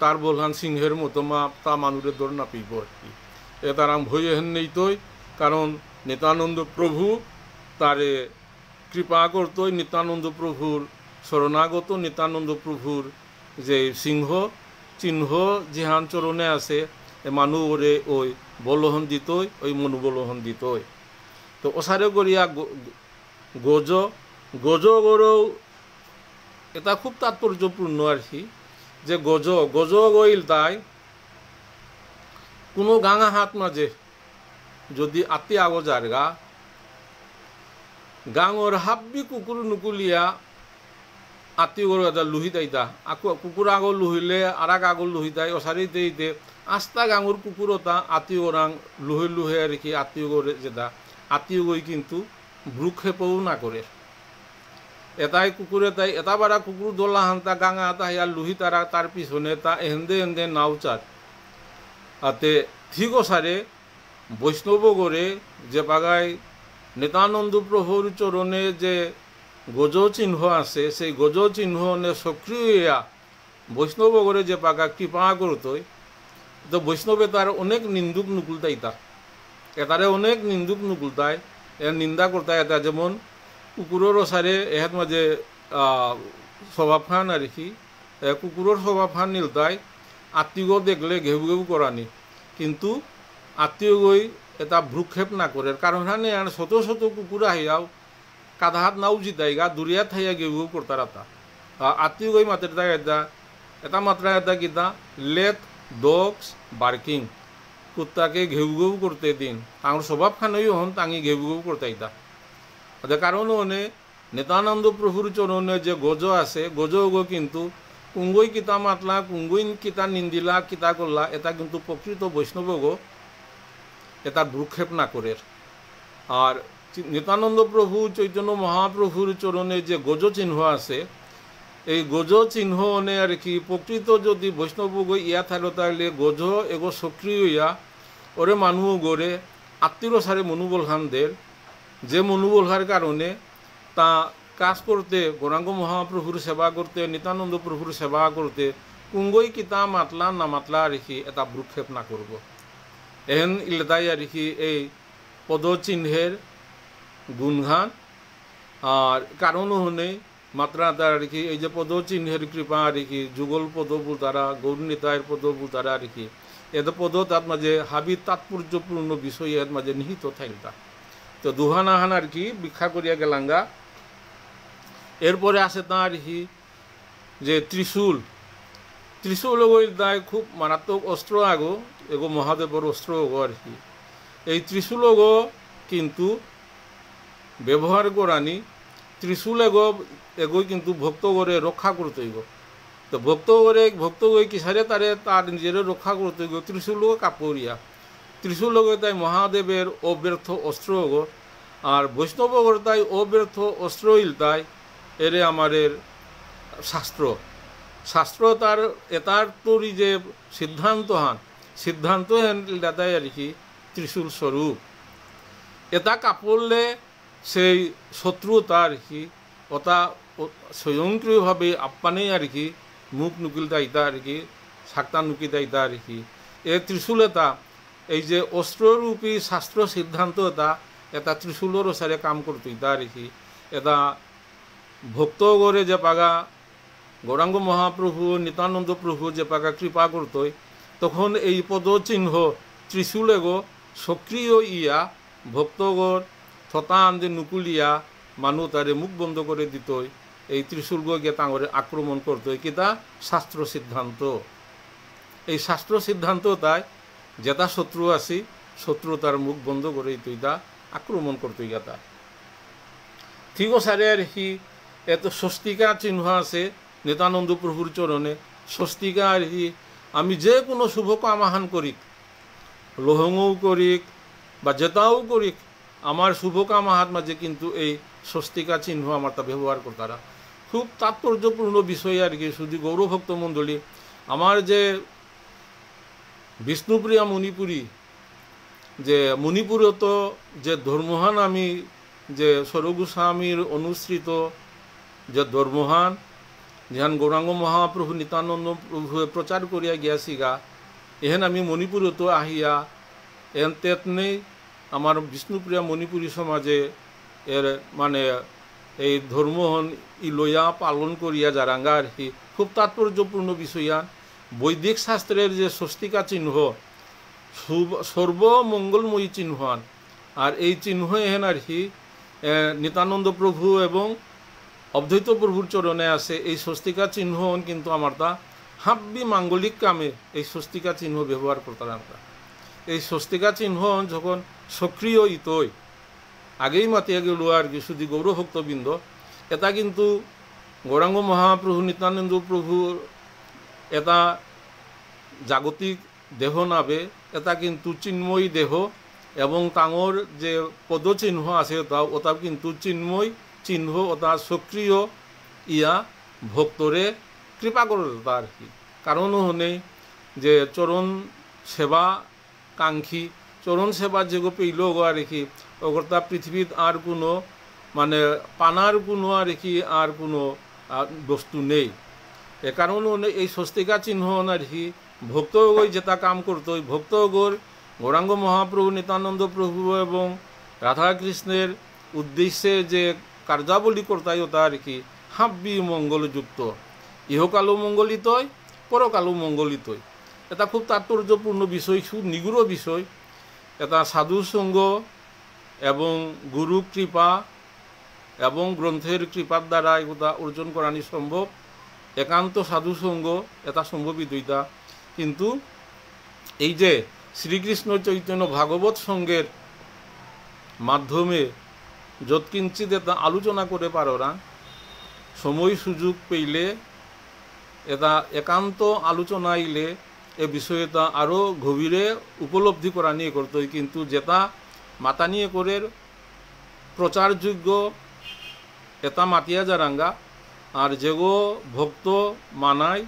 তার বলহান সিংহের মতো মা তা মানুষের দৌড় না পিব আর কি। এ তার ভয় হেন নেই তৈ, কারণ নিত্যানন্দ প্রভু তারে কৃপা করতই, নিত্যানন্দ প্রভুর শরণাগত নিত্যানন্দ প্রভুর যে সিংহ চিহ্ন জিহান চরণে আছে, এ মানুষ ওরে ওই বলহন দিতই, ওই মনোবলহন দিতই। তো ওসারে করিয়া গজ গজ গরও এটা খুব তাৎপর্যপূর্ণ আর কি, যে গজ গজ গইল তাই কোনো গাঙা হাত মাঝে যদি আতি আগো জারগা গাঙর হাব্বি কুকুর নুকুলিয়া আতি গরু এটা লুহি তাইতা আকু কুকুর আগো লুহিলে আর এক আগো লুহি তাই ওসারিতে ইতে আস্তা গাঙর কুকুরতা আতি ওরাং লুহে লুহে আর কি আত্মীয় করে যেটা আত্মীয় গই কিন্তু ভ্রুক্ষেপও না করে। এটাই কুকুরে তাই এটা বারা কুকুর দোলা হান্তা গাঙা তা হিয়া লুহি তারা তার পিছনে তা এহেন্দে এহেন্দে নাওচার আতে ঠিক সারে বৈষ্ণব করে যে বাগায় নিত্যানন্দ প্রভুর চরণে যে গজ চিহ্ন আছে, সেই গজ চিহ্ন সক্রিয় বৈষ্ণব করে যে পাকা কৃপা করতই, তো বৈষ্ণবে তার অনেক নিন্দুক নুকুলতাই তা এটারে অনেক নিন্দুক নুকুলতায় এর নিন্দা করতায়। এটা যেমন কুকুরের সারে এহাত মাঝে স্বভাবখান আর কি, কুকুরের স্বভাবখান নিলতায় আত্মীয় দেখলে ঘেউ ঘেউ করানি, কিন্তু আত্মীয় গই এটা ভ্রুক্ষেপ না করে, কারণ হানে আর শত শত কুকুর আহিয়াও কাদা হাত নাও জিতাইগা দুরিয়া থাইয়া ঘেউ ঘেউ করতার এটা আত্মীয় গই মাত্রা এটা এটা মাত্রা এটা কিতা লেট ডগস বার্কিং, কুত্তাকে ঘেউ ঘেউ করতে দিন, তাঁর স্বভাবখানই হন তাঙি ঘেউ ঘেউ করতে এটা। কারণ ওনে নিত্যানন্দ প্রভুর চরণে যে গজ আছে গজ গো কিন্তু কুঙ্গই কিতা মাতলা কুঙ্গই কিতা নিন্দিলা কিতা করলা, এটা কিন্তু প্রকৃত বৈষ্ণব গো এটা ভ্রুক্ষেপ না করে। আর নিত্যানন্দ প্রভু চৈতন্য মহাপ্রভুর চরণে যে গজ চিহ্ন আছে, এই গজ চিহ্ন নে আর কি প্রকৃত যদি বৈষ্ণব গো ইয়া থাকলো তাহলে গজ এগো সক্রিয় ইয়া ওরে মানুষ গড়ে আত্মীয় সারে মনোবল খানদের, যে মনোবলহার কারণে তা কাজ করতে গৌরাঙ্গ মহাপ্রভুর সেবা করতে নিত্যানন্দ প্রভুর সেবা করতে কুঙ্গই কিতা মাতলা না মাতলা আর কি এটা ভ্রুক্ষেপ না করব। এহেন ইলেতাই আর কি এই পদচিহ্নের গুণগান। আর কারণও হনে মাত্রাটা আর কি এই যে পদচিহ্নের কৃপা আর কি যুগল পদবু তারা গৌরনীতায়ের পদবু তারা আর কি এত পদ তার মাঝে হাবি তাৎপর্যপূর্ণ বিষয় এর মাঝে নিহিত থাকতা। তো দুহানাহান আর কি ভিক্ষা করিয়া গেলাঙ্গা। এরপরে আসে তা আর কি যে ত্রিশূল ত্রিশূল দায় খুব মারাত্মক অস্ত্র আগো এগো মহাদেবর অস্ত্র গো আর কি। এই ত্রিশূল গো কিন্তু ব্যবহার করানি, ত্রিশূল এগোই কিন্তু ভক্ত করে রক্ষা করতে গো। তো ভক্ত গই কিসারে তারে তার নিজের রক্ষা করতে গো ত্রিশূল কাপড়িয়া ত্রিশূল তাই মহাদেবের অব্যর্থ অস্ত্র গো। আর বৈষ্ণব তাই অব্যর্থ অস্ত্র ইলতাই এরে আমাদের শাস্ত্র তার এটার তোরই যে সিদ্ধান্ত হেন দাদাই আর কি ত্রিশূল স্বরূপ। এটা কাপড়লে সেই শত্রু তার কি ওটা স্বয়ংক্রিয়ভাবে আপ্পানেই আর কি মুখ নুকিল তাইতা আর কি সাক্তা নুকি তাইতা আর কি। এ ত্রিশূল এটা এই যে অস্ত্ররূপী শাস্ত্র সিদ্ধান্ত এটা ত্রিশূলের সারে কাম করতো ইতা আর কি। এটা ভক্ত গড়ে যে পাগা গৌরাঙ্গ মহাপ্রভু নিত্যানন্দ প্রভু যে পাগা কৃপা করতই, তখন এই পদচিহ্ন ত্রিশূল এগো সক্রিয় ইয়া ভক্তগড় থতা আন্দে নুকুলিয়া মানুষ তারে মুখ বন্ধ করে দিতই। এই ত্রিশূল গিয়ে তাঁরে আক্রমণ করতই কিতা শাস্ত্র সিদ্ধান্ত। এই শাস্ত্র সিদ্ধান্ত তাই যেটা শত্রু আসি শত্রু তার মুখ বন্ধ করে দিতই তা আক্রমণ করতই গেতা। ঠিক সারে আর কি এত স্বস্তিকা চিহ্ন আছে নিত্যানন্দ প্রভুর চরণে। স্বস্তিকা আর কি আমি যে কোনো শুভ কামাহান করিক, লোহঙও করিক বা যেটাও করিক, আমার শুভ কামাহাত মাঝে কিন্তু এই স্বস্তিকা চিহ্ন আমার তা ব্যবহার করতারা। খুব তাৎপর্যপূর্ণ বিষয় আর কি। শুধু গৌরভক্ত মণ্ডলী, আমার যে বিষ্ণুপ্রিয়া মণিপুরী যে মণিপুরত যে ধর্মহান আমি যে সরগোস্বামীর অনুসৃত যে ধর্মহান যেহান গৌরাঙ্গ মহাপ্রভু নিত্যানন্দ প্রভু প্রচার করিয়া গিয়াছিগা এহেন আমি মণিপুরত আহিয়া এন তেতনে আমার বিষ্ণুপ্রিয়া মণিপুরী সমাজে এর মানে এই ধর্মহন ইলয়া পালন করিয়া যারাঙ্গা আর কি খুব তাৎপর্যপূর্ণ বিষয়ান বৈদিক শাস্ত্রের যে স্বস্তিকা চিহ্ন সর্বমঙ্গলময়ী চিহ্ন আর এই চিহ্ন এহেন আর কি নিত্যানন্দ প্রভু এবং অদ্বৈত প্রভুর চরণে আছে এই স্বস্তিকা চিহ্ন কিন্তু আমার তা হাব্বি মাঙ্গলিক কামে এই স্বস্তিকা চিহ্ন ব্যবহার করতাম আমরা এই স্বস্তিকা চিহ্ন যখন সক্রিয় ইতই আগেই মাতিয়া গেল আর কি শুধু গৌরভক্তবৃন্দ এটা কিন্তু গৌরাঙ্গ মহাপ্রভু নিত্যানন্দ প্রভুর এটা জাগতিক দেহ নাবে এটা কিন্তু চিন্ময় দেহ এবং তাঙর যে পদচিহ্ন আছে ওটা কিন্তু চিন্ময় চিহ্ন ওটা সক্রিয় ইয়া ভক্তরে কৃপা করে আর কি কারণও হনে যে চরণ সেবা কাঙ্ক্ষী চরণ সেবা যেগো পেইল আর কি ওগরতা পৃথিবীত আর কোনো মানে পানার কোনো আর কি আর কোনো বস্তু নেই এ কারণে এই স্বস্তিকা চিহ্ন আর কি ভক্তগৈ যেটা কাম করতো ভক্তগর গৌরাঙ্গ মহাপ্রভু নিত্যানন্দ প্রভু এবং রাধাকৃষ্ণের উদ্দেশ্যে যে কার্যাবলী করতাই ওটা আর কি হাব্বি মঙ্গলযুক্ত ইহকালও মঙ্গলিতই পরকালও মঙ্গলিতই এটা খুব তাৎপর্যপূর্ণ বিষয় খুব নিগুড় বিষয় এটা সাধু সঙ্গ এবং গুরু কৃপা এবং গ্রন্থের কৃপার দ্বারা এগুলা অর্জন করানি সম্ভব একান্ত সাধু সঙ্গ এটা সম্ভবই দুইটা কিন্তু এই যে শ্রীকৃষ্ণ চৈতন্য ভাগবত সঙ্গের মাধ্যমে যৎকিঞ্চিত এটা আলোচনা করে পারো না সময় সুযোগ পেইলে এটা একান্ত আলোচনা আইলে এ বিষয়টা আরও গভীরে উপলব্ধি করা নিয়ে করতোই কিন্তু যেটা মাতা নিয়ে করে প্রচারযোগ্য এটা মাতিয়া যারাঙ্গা আর যেগো ভক্ত মানায়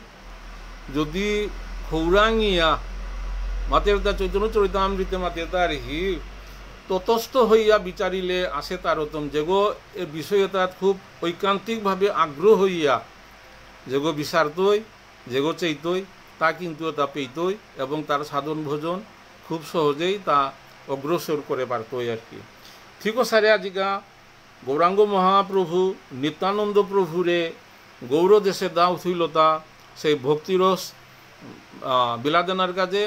যদি খৌরাঙিয়া মাতেরতা চৈতন্য চরিতামৃতে মাতেতা আর হি ততস্থ হইয়া বিচারিলে আসে তারতম যেগো এ বিষয়তাত খুব ঐকান্তিকভাবে আগ্রহ হইয়া যেগো বিচারতই যেগো চেইতই তা কিন্তু তা পেইতই এবং তার সাধন ভোজন খুব সহজেই তা অগ্রসর করে পারতই আর কি ঠিক সারে আজিকা গৌরাঙ্গ মহাপ্রভু নিত্যানন্দ প্রভুরে গৌরদেশে দা উথিলতা সেই ভক্তিরস বিলাদানার কাজে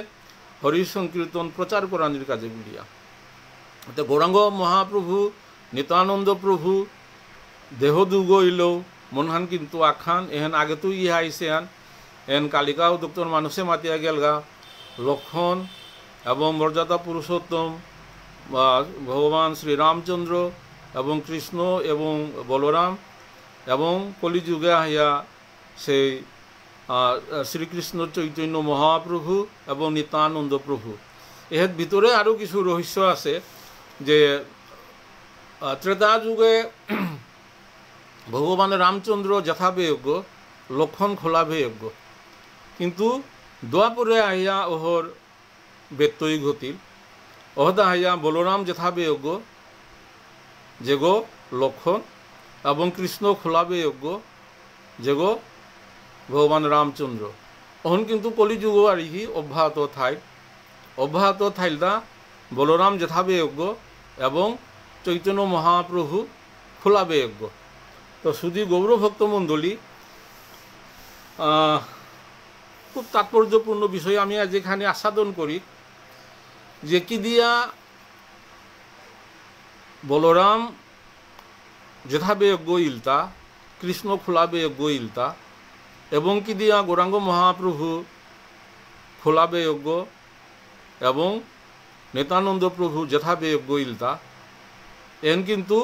হরি সংকীর্তন প্রচার করানির কাজে বলিয়া তো গৌরাঙ্গ মহাপ্রভু নিত্যানন্দ প্রভু দেহদুগ ইলেও মনহান কিন্তু আখান এহেন আগে তো ইহা আইসে আন এন কালিকাও ডক্টর মানুষে মাতিয়া গেলগা লক্ষণ এবং মর্যাদা পুরুষোত্তম ভগবান শ্রীরামচন্দ্র এবং কৃষ্ণ এবং বলরাম এবং কলিযুগে আহিয়া সেই শ্রীকৃষ্ণ চৈতন্য মহাপ্রভু এবং নিত্যানন্দ প্রভু এর ভিতরে আরও কিছু রহস্য আছে যে ত্রেতা যুগে ভগবান রামচন্দ্র যথাবেয়োগ্য লক্ষণ খোলাবেয়োগ্য কিন্তু দোয়াপরে আহিয়া ওহর ব্যত্যয় ঘটিল অহদা আহিয়া বলরাম যথাবেয়োগ্য যেগো লক্ষণ এবং কৃষ্ণ খোলাবেয়োগ্য যেগো ভগবান রামচন্দ্র অহন কিন্তু কলিযুগ আর হি অব্যাহত থাইলদা বলরাম যথাবেয়োগ্য এবং চৈতন্য মহাপ্রভু খোলাবেয়োগ্য তো শুধু গৌরভক্ত মণ্ডলী খুব তাৎপর্যপূর্ণ বিষয় আমি আজ এখানে আস্বাদন করি যে কি দিয়া বলরাম যথাবেয়োগ্য ইলতা কৃষ্ণ খোলাবেয়োগ্য ইলতা এবং কি দিয়া গৌরাঙ্গ মহাপ্রভু খোলাবেয়োগ্য এবং নিত্যানন্দ প্রভু যথাবেয়োগ্য ইলতা এন কিন্তু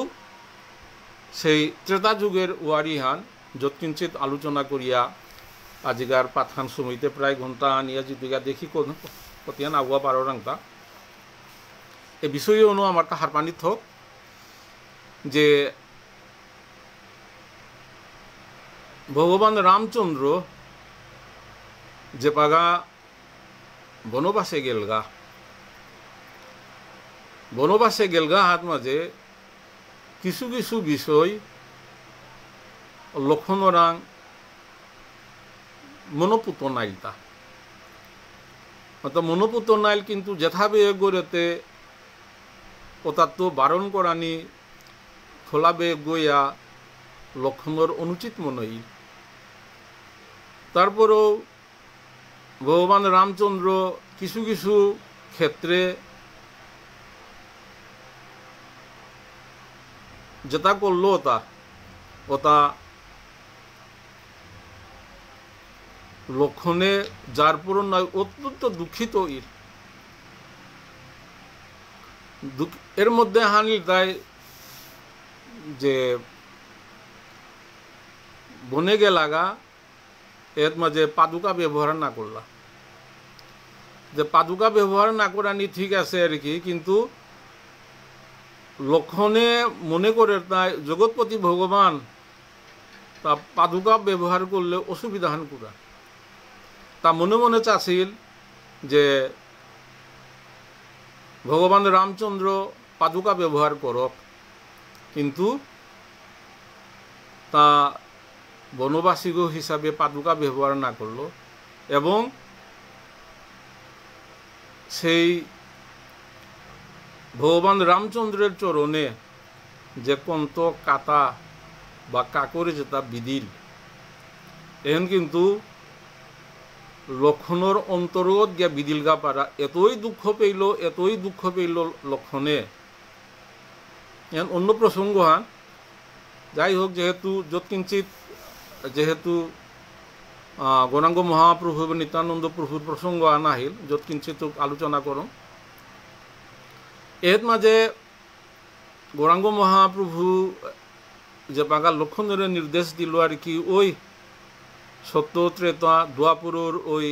সেই ত্রেতা যুগের ওয়ারিহান যৎকিঞ্চিত আলোচনা করিয়া আজিকার পাঠান সময়তে প্রায় ঘন্টা আনিয়া যদিকা দেখি কতিয়ান আগুয়া পারো রাংতা এ বিষয়ে অনু আমার তাহার পানি থক যে ভগবান রামচন্দ্র যে পাগা বনবাসে গেলগা বনবাসে গেলগা হাত মাঝে কিছু কিছু বিষয় লক্ষণরাং মনোপুত নাইলতা অর্থাৎ মনোপুত নাইল কিন্তু যেথাবে গড়েতে ওতার তো বারণ করানি খোলাবে গইয়া লক্ষণর অনুচিত মনই তারপরেও ভগবান রামচন্দ্র কিছু কিছু ক্ষেত্রে যেটা করলো ওটা লক্ষণে যার পূরণ নয় অত্যন্ত দুঃখিত এর মধ্যে হানিল তাই যে বনে গেলাগা এর মাঝে পাদুকা ব্যবহার না করলা যে পাদুকা ব্যবহার না করানি ঠিক আছে আর কি কিন্তু লক্ষণে মনে করে তাই জগৎপতি ভগবান তা পাদুকা ব্যবহার করলে অসুবিধা হান করা তা মনে মনে চাছিল যে ভগবান রামচন্দ্র পাদুকা ব্যবহার করক কিন্তু তা বনবাসী হিসাবে পাদুকা ব্যবহার না করলো এবং সেই ভগবান রামচন্দ্রের চরণে যে কন্ত কাতা বা কাকরে যেটা বিদিল এখন কিন্তু লক্ষণর অন্তর্গত গিয়া বিদিলগা পারা এতই দুঃখ পেইল লক্ষণে এখন অন্য প্রসঙ্গ হান যাই হোক যেহেতু যৎকিঞ্চিত যেহেতু গৌরাঙ্গ মহাপ্রভু এবং নিত্যানন্দ প্রভুর প্রসঙ্গ আনা আহিল যৎকিঞ্চিত আলোচনা করো এর মাঝে গৌরাঙ্গ মহাপ্রভু যে পাগা লক্ষণের নির্দেশ দিল আর কি ওই সত্য ত্রেতা দ্বাপরর ওই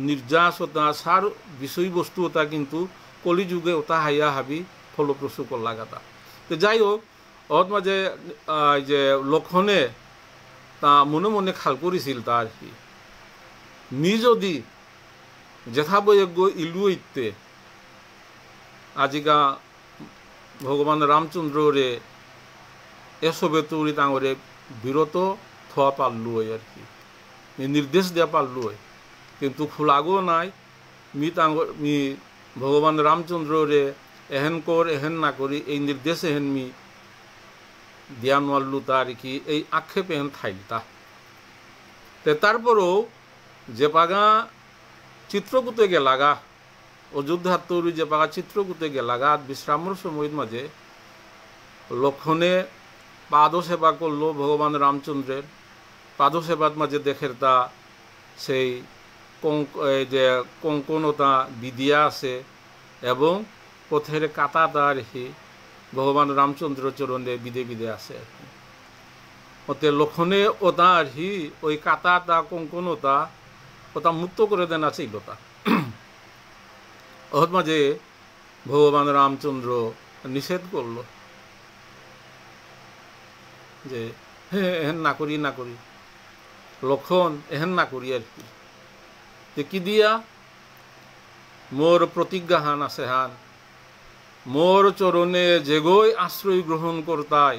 নির্যাসতা সার বিষয়বস্তু ওটা কিন্তু কলিযুগে ওটা হাইয়া হাবি ফলপ্রসূ করলাগাতা তো যাই হোক ওর মাঝে যে লক্ষণে তা মনে মনে খাল করেছিল তা আর কি মি যদি যথাবয়োগ্য ইলুইতে আজিকা ভগবান রামচন্দ্ররে এসবে তৌরি তাঙরে বিরত থা পারলু আর কি নির্দেশ দেওয়া পারলু কিন্তু ফুলাগো নাই মি ভগবান রামচন্দ্ররে এহেন কর এহেন না করি এই নির্দেশ এহেন মি দিয়া নোয়াল্লু তা আর কি এই আক্ষেপ এহেন থাইলতা তারপরেও যে পাগা চিত্রকূটে গেলাগা অযোধ্যার তৈরি যে পাগা চিত্রকূটে গেলাগা বিশ্রামর সময়ের মাঝে লক্ষণে পাদ সেবা করলো ভগবান রামচন্দ্রের পাদ সেবার মাঝে দেখের তা সেই যে কঙ্কনতা বিদিয়া আছে এবং পথের কাতা তার হি ভগবান রামচন্দ্র চরণে বিদে বিদে আছে আর কি ওতে লক্ষণে ওটা আর হি ওই কাতা তা কঙ্কনতা ওটা মুক্ত করে দেন আছে ইলতা ওর মাঝে ভগবান রামচন্দ্র নিষেধ করলো যে হ্যাঁ এহেন না করি লক্ষণ এহেন না করি আর কি দিয়া মোর প্রতিজ্ঞা হান আছে হান মোর চরণে যেগই আশ্রয় গ্রহণ করতাই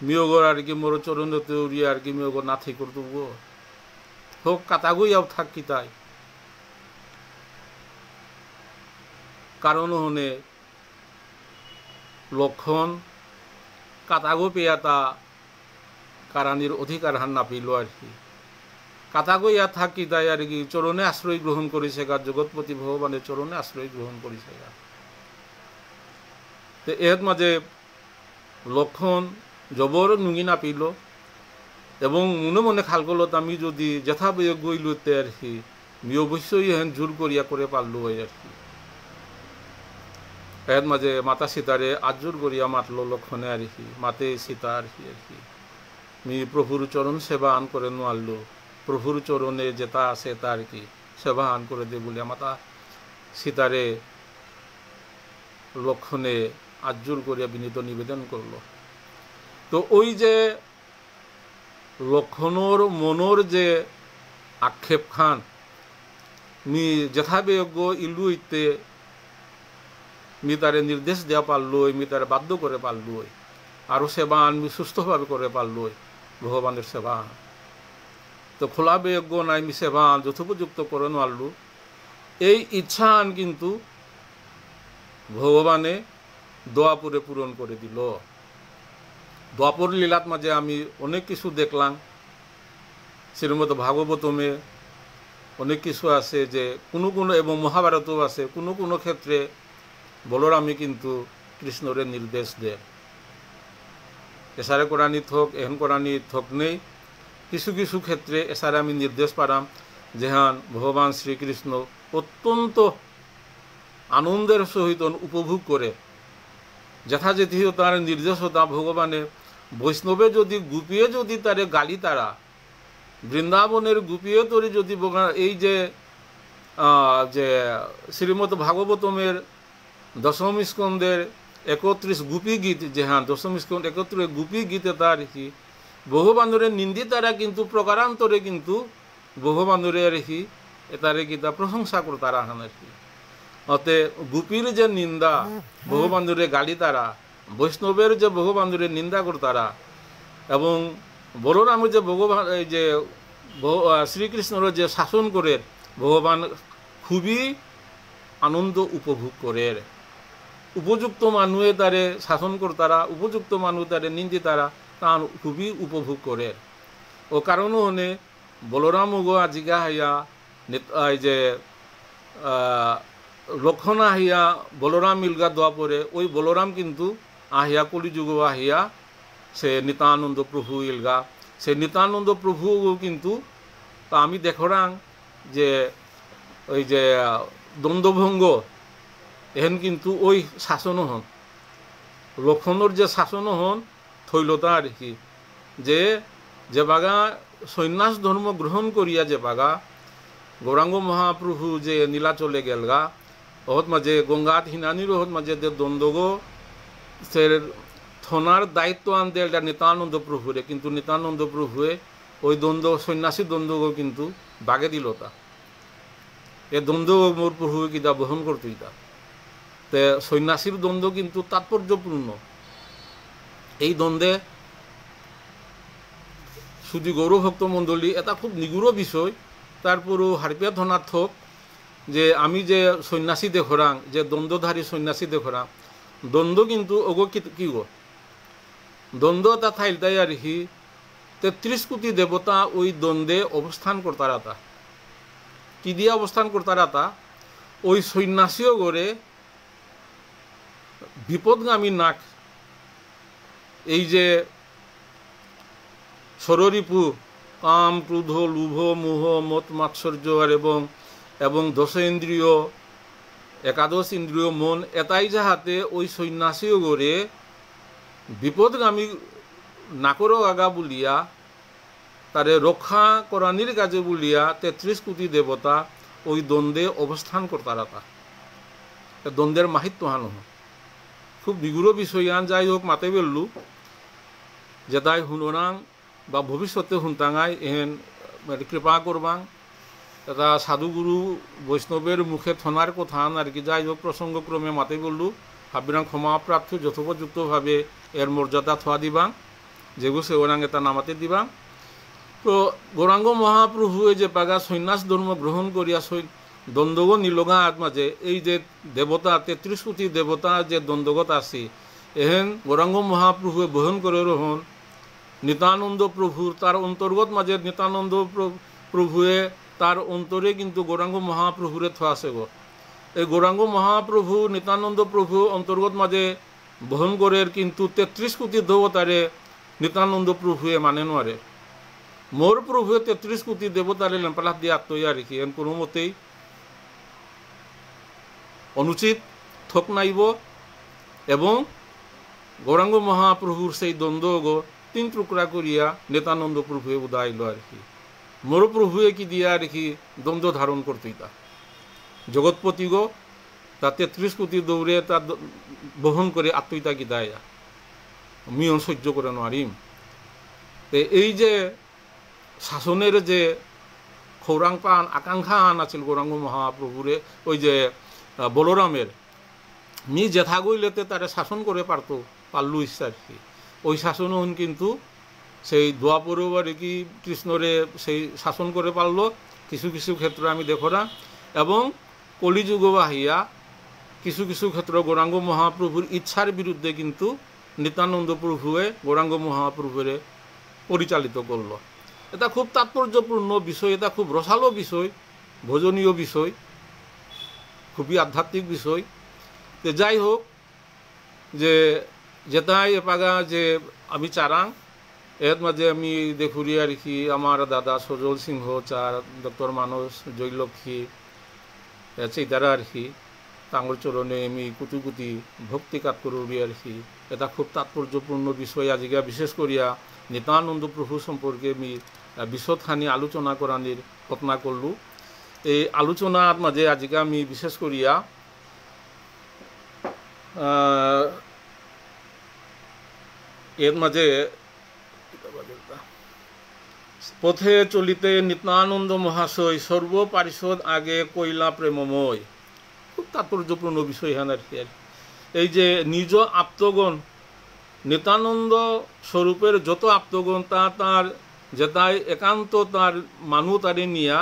মিয়গর আর কি মোর চরণে তৈরি আর কি মিয়গর নাথি করতব হোক কাতাগুই আও থাকি তাই কারণ হনে লক্ষণ কাতাগো পেয়াতা কারানির অধিকার হান না পেল আর কি কাতাগো ইয়া থাকি তাই আর কি চরণে আশ্রয় গ্রহণ করেছে গা জগৎপতি ভগবানের চরণে আশ্রয় গ্রহণ করেছে গা তো এর মাঝে লক্ষণ জবর নুঙ্গি না পেল এবং মনে মনে খাল করলো আমি যদি যথাবয় গইলতে আর কি মি অবশ্যই হেন জোর করিয়া করে পারলো আর কি এর মাঝে মাতা সীতারে আজুর করিয়া মাতলো লক্ষণে আর কি মাতে সীতা আর কি মি প্রভুর চরণ সেবা আন করে নোয়ারলো প্রভুর চরণে যেটা আছে তার কি সেবা আন করে দে বলে মাতা সীতারে লক্ষণে আজুর করিয়া বিনীত নিবেদন করলো তো ওই যে লক্ষণর মনোর যে আক্ষেপ খান মি যথাবিয়োগ্য ইলুইতে মি তারে নির্দেশ দেওয়া পারলই, মি তারে বাধ্য করে পারলই, আরও সেবা আমি সুস্থভাবে করে পারলই ভগবানের সেবা। তো খোলা বেয়োগ্য নাই মি সেবা যথোপযুক্ত করে নোয়ারলু, এই ইচ্ছা আন কিন্তু ভগবানে দোয়াপুরে পূরণ করে দিল। দোয়াপুর লীলাত মাঝে আমি অনেক কিছু দেখলাম, শ্রীমদ ভাগবতমে অনেক কিছু আছে যে কোনো কোনো, এবং মহাভারতও আছে, কোনো কোনো ক্ষেত্রে বলরামই কিন্তু কৃষ্ণরে নির্দেশ দেয়। এসারে কোরআনি থক এহন কোরআনি থক নেই, কিছু কিছু ক্ষেত্রে এসারে আমি নির্দেশ পারাম যেহান ভগবান শ্রীকৃষ্ণ অত্যন্ত আনন্দের সহিত উপভোগ করে যথাযথি তার নির্দেশতা ভগবানের বৈষ্ণবে যদি গুপিয়ে যদি তারে গালি তারা, বৃন্দাবনের গুপিয়ে তরি যদি এই যে শ্রীমদ ভাগবতমের দশম স্কন্ধের 31 গুপি গীত, যে হ্যাঁ দশম স্কন্ধ 31 গুপি গীতে তার কি ভগবানের নিন্দি তারা কিন্তু প্রকারান্তরে কিন্তু ভগবানের হি তারে গীতা প্রশংসা করে তারা হান আর কি। অতে গুপির যে নিন্দা, ভগবানের গালি তারা, বৈষ্ণবের যে ভগবানের নিন্দা করে তারা, এবং বলরামের যে ভগবান এই যে শ্রীকৃষ্ণের যে শাসন করে ভগবান খুবই আনন্দ উপভোগ করে। উপযুক্ত মানুষে তারে শাসন করে তারা, উপযুক্ত মানুষ তারে নিন্দি তারা তার খুবই উপভোগ করে। ও কারণও হনে বলরাম গো আজিকা হাইয়া এই যে লক্ষণ আহিয়া বলরাম ইলগা দোয়া পরে, ওই বলরাম কিন্তু আহিয়া কলিযুগ আহিয়া সে নিতানন্দ প্রভু ইলগা, সে নিতানন্দ প্রভু কিন্তু তা আমি দেখরাং যে ওই যে দ্বন্দ্বভঙ্গ এহেন কিন্তু ওই শাসনও হন, লক্ষণর যে শাসনও হন থৈলতা আর কি, যে বাগা সন্ন্যাস ধর্ম গ্রহণ করিয়া যে বাগা গৌরাঙ্গ মহাপ্রভু যে নীলাচলে গেলগা, ওহত মাঝে গঙ্গাত হিনানির ওহত মাঝে দ্বন্দ্বগো সে থনার দায়িত্ব আনতে এটা নিতানন্দ প্রভুরে, কিন্তু নিতানন্দ প্রভুয়ে ওই দ্বন্দ্ব সন্ন্যাসী দ্বন্দ্বগো কিন্তু বাগে দিল তা, এ দ্বন্দ্ব মোর প্রভুকে কিতা বহন করতে তা। তে সন্ন্যাসীর দ্বন্দ্ব কিন্তু তাৎপর্যপূর্ণ, এই দ্বন্দ্বে শুধু গৌরভক্ত মণ্ডলী এটা খুব নিগুড় বিষয়। তারপরও হারপিয়া ধনার্থক যে আমি যে সন্ন্যাসী দেখরাং, যে দ্বন্দ্বধারী সন্ন্যাসী দেখরাং, দ্বন্দ্ব কিন্তু ওগো কি গো দ্বন্দ্ব তা থাইলতাই আর কি 33 কোটি দেবতা ওই দ্বন্দ্বে অবস্থান করতারা, তা কি দিয়ে অবস্থান করতারা, তা ওই সন্ন্যাসীও গড়ে বিপদগামী নাক, এই যে ষড়রিপু কাম ক্রোধ লোভ মোহ মত মাৎসর্য আর এবং দশেন্দ্রিয় একাদশ ইন্দ্রিয় মন এটাই যাহাতে ওই সন্ন্যাসীও গড়ে বিপদগামী নাকর আগা বলিয়া তারে রক্ষা করানির কাজে বলিয়া 33 কোটি দেবতা ওই দ্বন্দ্বে অবস্থান করতারা, তা দ্বন্দ্বের মাহিত্য হানো খুব নিগুড় বিষয়ান। যাই হোক মাতে বেললু যেটাই হুনরাং বা ভবিষ্যতে হুনতাঙাই এহেন কৃপা করবাং, এটা সাধুগুরু বৈষ্ণবের মুখে থনার কথা আর কি। যাই হোক প্রসঙ্গক্রমে মাতে বললু, ভাবিরাং ক্ষমাপ্রার্থ যথোপযুক্তভাবে এর মর্যাদা থোয়া দিবাং, যেগু সেওরাং এটা নামাতে দিবাং। তো গৌরাঙ্গ মহাপ্রভু যে পাগা সন্ন্যাস ধর্ম গ্রহণ করিয়া দ্বন্দ্বগ নিলগা মাঝে এই যে দেবতা 33 কোটি দেবতা যে দ্বন্দ্বগত আছে, এহেন গৌরাঙ্গ মহাপ্রভু বহন করে রহন নিতানন্দ প্রভুর তার অন্তর্গত মাঝে নিতানন্দ প্রভুয়ে তার অন্তরে কিন্তু গৌরাঙ্গ মহাপ্রভুরে থোয়া আছে গো। এই গৌরাঙ্গ মহাপ্রভু নিতানন্দ প্রভু অন্তর্গত মাঝে বহন করে, কিন্তু 33 কোটি দেবতারে নিতানন্দ প্রভুয়ে মানে নোয়ারে। মোর প্রভুয়ে 33 কোটি দেবতারে লেম্পালাত দিয়ে আত্মইয়া রেখি এন কোনো মতেই অনুচিত থক নাইব, এবং গৌরাঙ্গ মহাপ্রভুর সেই দ্বন্দ্ব 3 টুকরা করিয়া নিতানন্দ প্রভুয়ে উদাইল আর কি। মোর প্রভুয়ে কি দিয়া আর কি দ্বন্দ্ব ধারণ করতেই তা জগৎপতি গো তা 33 কোটি দৌড়ে তা বহন করে আত্মইতা কি দায় মিয়ন সহ্য করে নারিম। এই যে শাসনের যে খৌরাং পান আকাঙ্ক্ষা আন আছিল গৌরাঙ্গ মহাপ্রভুরে, ওই যে বলরামের মি জেঠা গইলেতে তারে শাসন করে পারলো ইচ্ছা আর কি। ওই শাসনও কিন্তু সেই দোয়াপুরেও আর কি কৃষ্ণরে সেই শাসন করে পারলো কিছু কিছু ক্ষেত্রে আমি দেখো না। এবং কলিযুগ আহিয়া কিছু কিছু ক্ষেত্র গৌরাঙ্গ মহাপ্রভুর ইচ্ছার বিরুদ্ধে কিন্তু নিত্যানন্দ প্রভুয়ে গৌরাঙ্গ মহাপ্রভুরে পরিচালিত করল। এটা খুব তাৎপর্যপূর্ণ বিষয়, এটা খুব রসালো বিষয়, ভোজনীয় বিষয়, খুবই আধ্যাত্মিক বিষয়। তো যাই হোক, যে যেটাই এপাগা যে আমি চারাং এর মাঝে আমি দেখুরি আর কি আমার দাদা সজল সিংহ চার ডক্টর মানস জয়লক্ষ্মী সেইতারা আর কি তাঙ্গর চরণে আমি কুতি কুতি ভক্তি কাত করি আর কি। এটা খুব তাৎপর্যপূর্ণ বিষয়। আজিকা বিশেষ করিয়া নিত্যানন্দ প্রভু সম্পর্কে আমি বিশদখানি আলোচনা করানির ঘটনা করলু। এই আলোচনার মাঝে আজিকা আমি বিশেষ করিয়া এর মাঝে পথে চলিতে নিত্যানন্দ মহাশয় সর্বপারিষদ আগে কইলা প্রেমময়, খুব তাৎপর্যপূর্ণ বিষয় হ্যাঁ আর কি। এই যে নিজ আপ্তগণ নিত্যানন্দ স্বরূপের যত আপ্তগণ তার যেটাই একান্ত তার মানু তারে নিয়া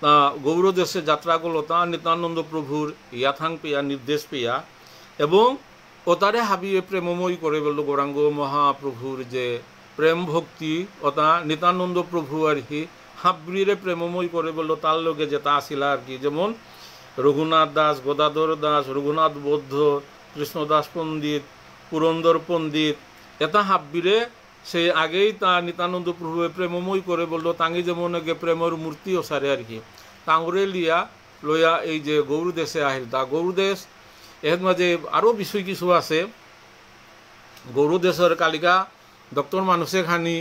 তা গৌরদেশে যাত্রা করলো তা নিত্যানন্দ প্রভুর ইয়াথাং পেয়া নির্দেশ পেয়া এবং ও তারে হাবিয়ে প্রেমময় করে বলল গৌরাঙ্গ মহাপ্রভুর যে প্রেম ভক্তি ওটা নিত্যানন্দ প্রভু আর কি হাবড়িরে প্রেমময় করে বলল তার লগে যেটা আসিল আর কি। যেমন রঘুনাথ দাস, গদাধর দাস, রঘুনাথ বৌদ্ধ, কৃষ্ণদাস পণ্ডিত, পুরন্দর পণ্ডিত এটা হাবড়িরে সে আগেই তা নিত্যানন্দ প্রভু প্রেমময় করে বলল তাঙ্গি যেমন আগে প্রেমের মূর্তি ওসারে আর কি তাঙ্গরে লিয়া লইয়া এই যে গৌরদেশে আহিল। তা গৌরদেশ এর মাঝে আরও বিষয় কিছু আছে। গৌরদেশের কালিকা ডক্টর মানুষে খানি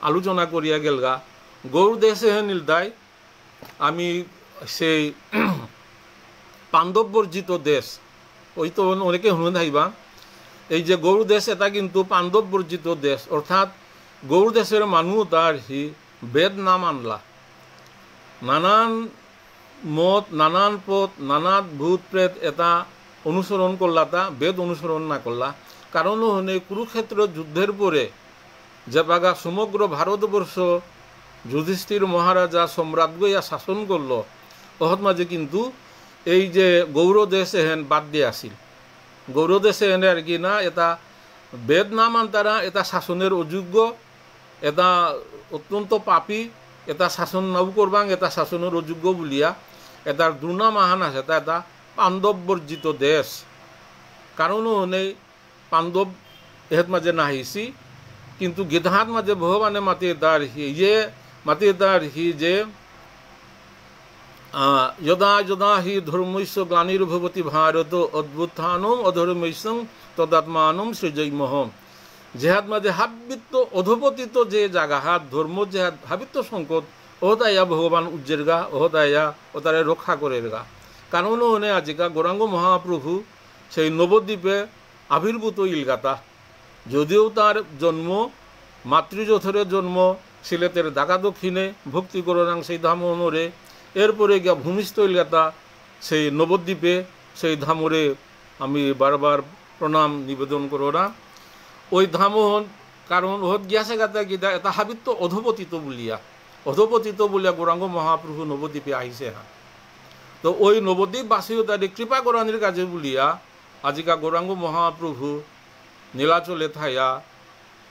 আলোচনা করিয়া গেলগা। গৌরদেশে নিলদায় আমি সেই পাণ্ডববর্জিত দেশ ওই তো অনেকে শুনে থাকবা। এই যে গৌরদেশ এটা কিন্তু পাণ্ডববর্জিত দেশ, অর্থাৎ গৌরদেশের মানুষ তার হি বেদ না মানলা, নানান মত, নানান পথ, নানান ভূত প্রেত এটা অনুসরণ করলা, তা বেদ অনুসরণ না করলা। কারণ হনে কুরুক্ষেত্র যুদ্ধের পরে যে বাগা সমগ্র ভারতবর্ষ যুধিষ্ঠির মহারাজা সম্রাট গইয়া শাসন করল ওহত মাঝে কিন্তু এই যে গৌরদেশ এহেন বাদ দিয়ে আসিল। গৌরদেশে এনে আর কি না এটা বেদ না মান তারা এটা শাসনের অযোগ্য, এটা অত্যন্ত পাপী, এটা শাসন নাও করবাং, এটা শাসনের অযোগ্য বলিয়া এটার দুর্নাম আহান আছে। এটা পাণ্ডববর্জিত দেশ। কারণও নেই পাণ্ডব এহেত মাঝে নাহিছি, কিন্তু গীতাহাত মাঝে ভগবানে মাতিয়ে দাঁড় ইয়ে মাতিয়ে দাঁড় যে যদা যদা হি ধর্মৈশ্য গ্লানির্ভবতি ভারত অদ্ভুত্থানম অধর্মৈশ্যং তদাত্মানম সৃজৈমহম। যেহাত মাঝে হাবিত্য অধপতিত যে জায়গা হাত ধর্ম যে হাবিত্য সংকট ওহতাইয়া ভগবান উজ্জের গা, ওহতাইয়া ও তারে রক্ষা করের গা। কারণ ওনে আজিকা গৌরাঙ্গ মহাপ্রভু সেই নবদ্বীপে আবির্ভূত ইলগাতা, যদিও তার জন্ম মাতৃযথরে জন্ম সিলেটের দাগা দক্ষিণে ভক্তি করোনাং সেই ধামরে, এরপরে গিয়া ভূমিষ্ঠ ইলগাতা সেই নবদ্বীপে, সেই ধামরে আমি বারবার প্রণাম নিবেদন করো না। ওই ধামহন কারণ ওহত গিয়াছে গাতা গিয়া এটা হাবিত্য অধপতিত বলিয়া গৌরাঙ্গ মহাপ্রভু নবদ্বীপে আহিছে হা। তো ওই নবদ্বীপবাসীও তাদের কৃপা করানির কাজে বলিয়া আজিকা গৌরাঙ্গ মহাপ্রভু নীলাচলে থাইয়া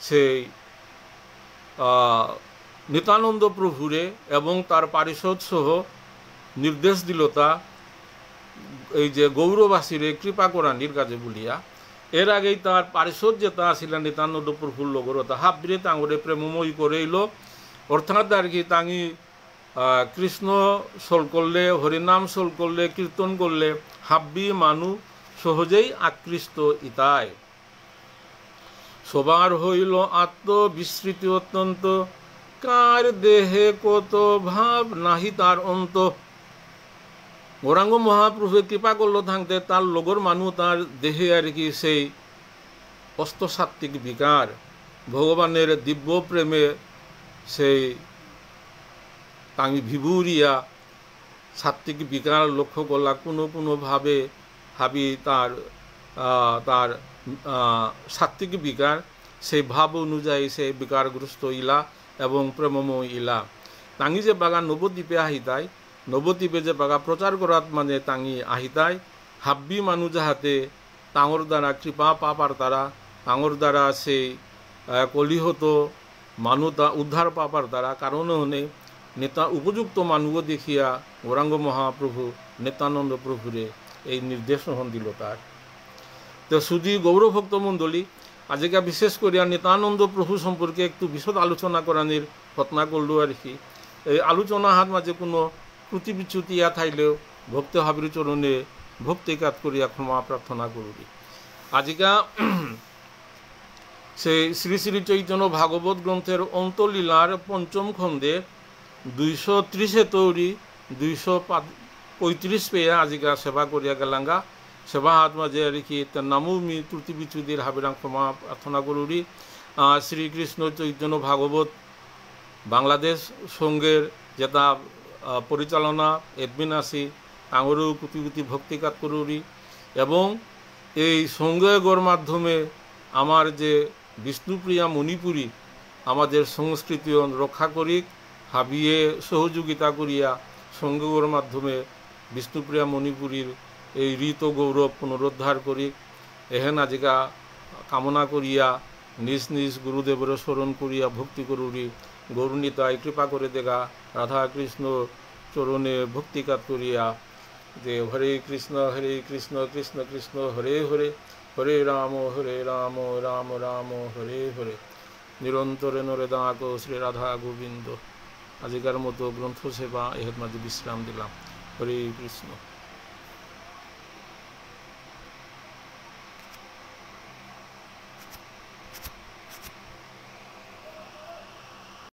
সেই নিত্যানন্দ প্রভুরে এবং তার পারিষদ সহ নির্দেশ দিল তা এই যে গৌরবাসীরে কৃপা করানির কাজে বলিয়া। এর আগেই তার পারিষদ যেটা ছিলেন নিত্যানন্দ প্রভুর লগরতা হাবরে তাঙ্গরে প্রেমময় করেইল, অর্থাৎ আর কি তাঙ্গি কৃষ্ণ সল করলে, হরিনাম সল করলে, কীর্তন করলে হাব্বি মানু সহজেই আকৃষ্ট ইতায়। সবার হইল আত্মবিস্মৃতি অত্যন্ত, কার দেহে কত ভাব নাহি তার অন্ত। গৌরাঙ্গ মহাপ্রভু কৃপা করলো থাকতে তার লগর মানুষ তার দেহে আর কি সেই অষ্টসাত্ত্বিক বিকার, ভগবানের দিব্য প্রেমে সেই তাঙ্গি ভিভুরিয়া সাত্ত্বিক বিকার লক্ষ্য করলা। কোনোভাবে হাবি তার তার সাত্ত্বিক বিকার, সেই ভাব অনুযায়ী সে বিকারগ্রস্ত ইলা এবং প্রেমময় ইলা তাঙি যে বাগা নবদ্বীপে আহিতাই, নবদ্বীপে যে বাগা প্রচার করাত মানে তাঙি আহিতাই হাব্বি মানুষ যাহাতে তাঙর দ্বারা কৃপা পাপার দ্বারা তাঙর দ্বারা সেই কলিহত মানুষ উদ্ধার পাপার দ্বারা কারণে হনে নেতা উপযুক্ত মানুষ দেখিয়া গৌরাঙ্গ মহাপ্রভু নিত্যানন্দ প্রভুরে এই নির্দেশন দিল তার। তো শুধু গৌরভক্ত মণ্ডলী আজকে বিশেষ করিয়া নিত্যানন্দ প্রভু সম্পর্কে একটু বিশদ আলোচনা করানোর ঘটনা করলো আর কি। এই আলোচনা হাত মাঝে কোনো ত্রুটি বিচ্যুতি থাইলেও ভক্ত হাবির চরণে ভক্তিকাত করিয়া ক্ষমা প্রার্থনা করবি। আজকা সেই শ্রী শ্রী চৈতন্য ভাগবত গ্রন্থের অন্তলীলার পঞ্চম খণ্ডে 230 তৈরি 235 পেয়ে আজিকা সেবা করিয়া গেলাঙ্গা। সেবা হাত মাঝে আর কি নামও মি ত্রুটি বিচ্যুতির হাবিরাং ক্ষমা প্রার্থনা করুরি। শ্রীকৃষ্ণ চৈতন্য ভাগবত বাংলাদেশ সঙ্গের যেটা পরিচালনা এডমিন আছি আঙুরও কুটি কুটি ভক্তিকাত করুরি এবং এই সঙ্গেগর মাধ্যমে আমার যে বিষ্ণুপ্রিয়া মণিপুরী আমাদের সংস্কৃতি রক্ষা করি হাবিয়ে সহযোগিতা করিয়া সঙ্গেগর মাধ্যমে বিষ্ণুপ্রিয়া মণিপুরীর এই ঋত গৌরব পুনরুদ্ধার করি এহেন আজিকা কামনা করিয়া নিজ নিজ গুরুদেবের স্মরণ করিয়া ভক্তি করুরি। গৌরনীতাই কৃপা করে দেখা রাধা কৃষ্ণ চরণে ভক্তিকাত করিয়া যে হরে কৃষ্ণ কৃষ্ণ কৃষ্ণ হরে হরে হরে রাম রাম রাম হরে হরে নিরন্তরে নরে দাঁক শ্রী রাধা গোবিন্দ। আজিকার মতো গ্রন্থ সেবা এর মাঝে বিশ্রাম দিলাম। হরে কৃষ্ণ।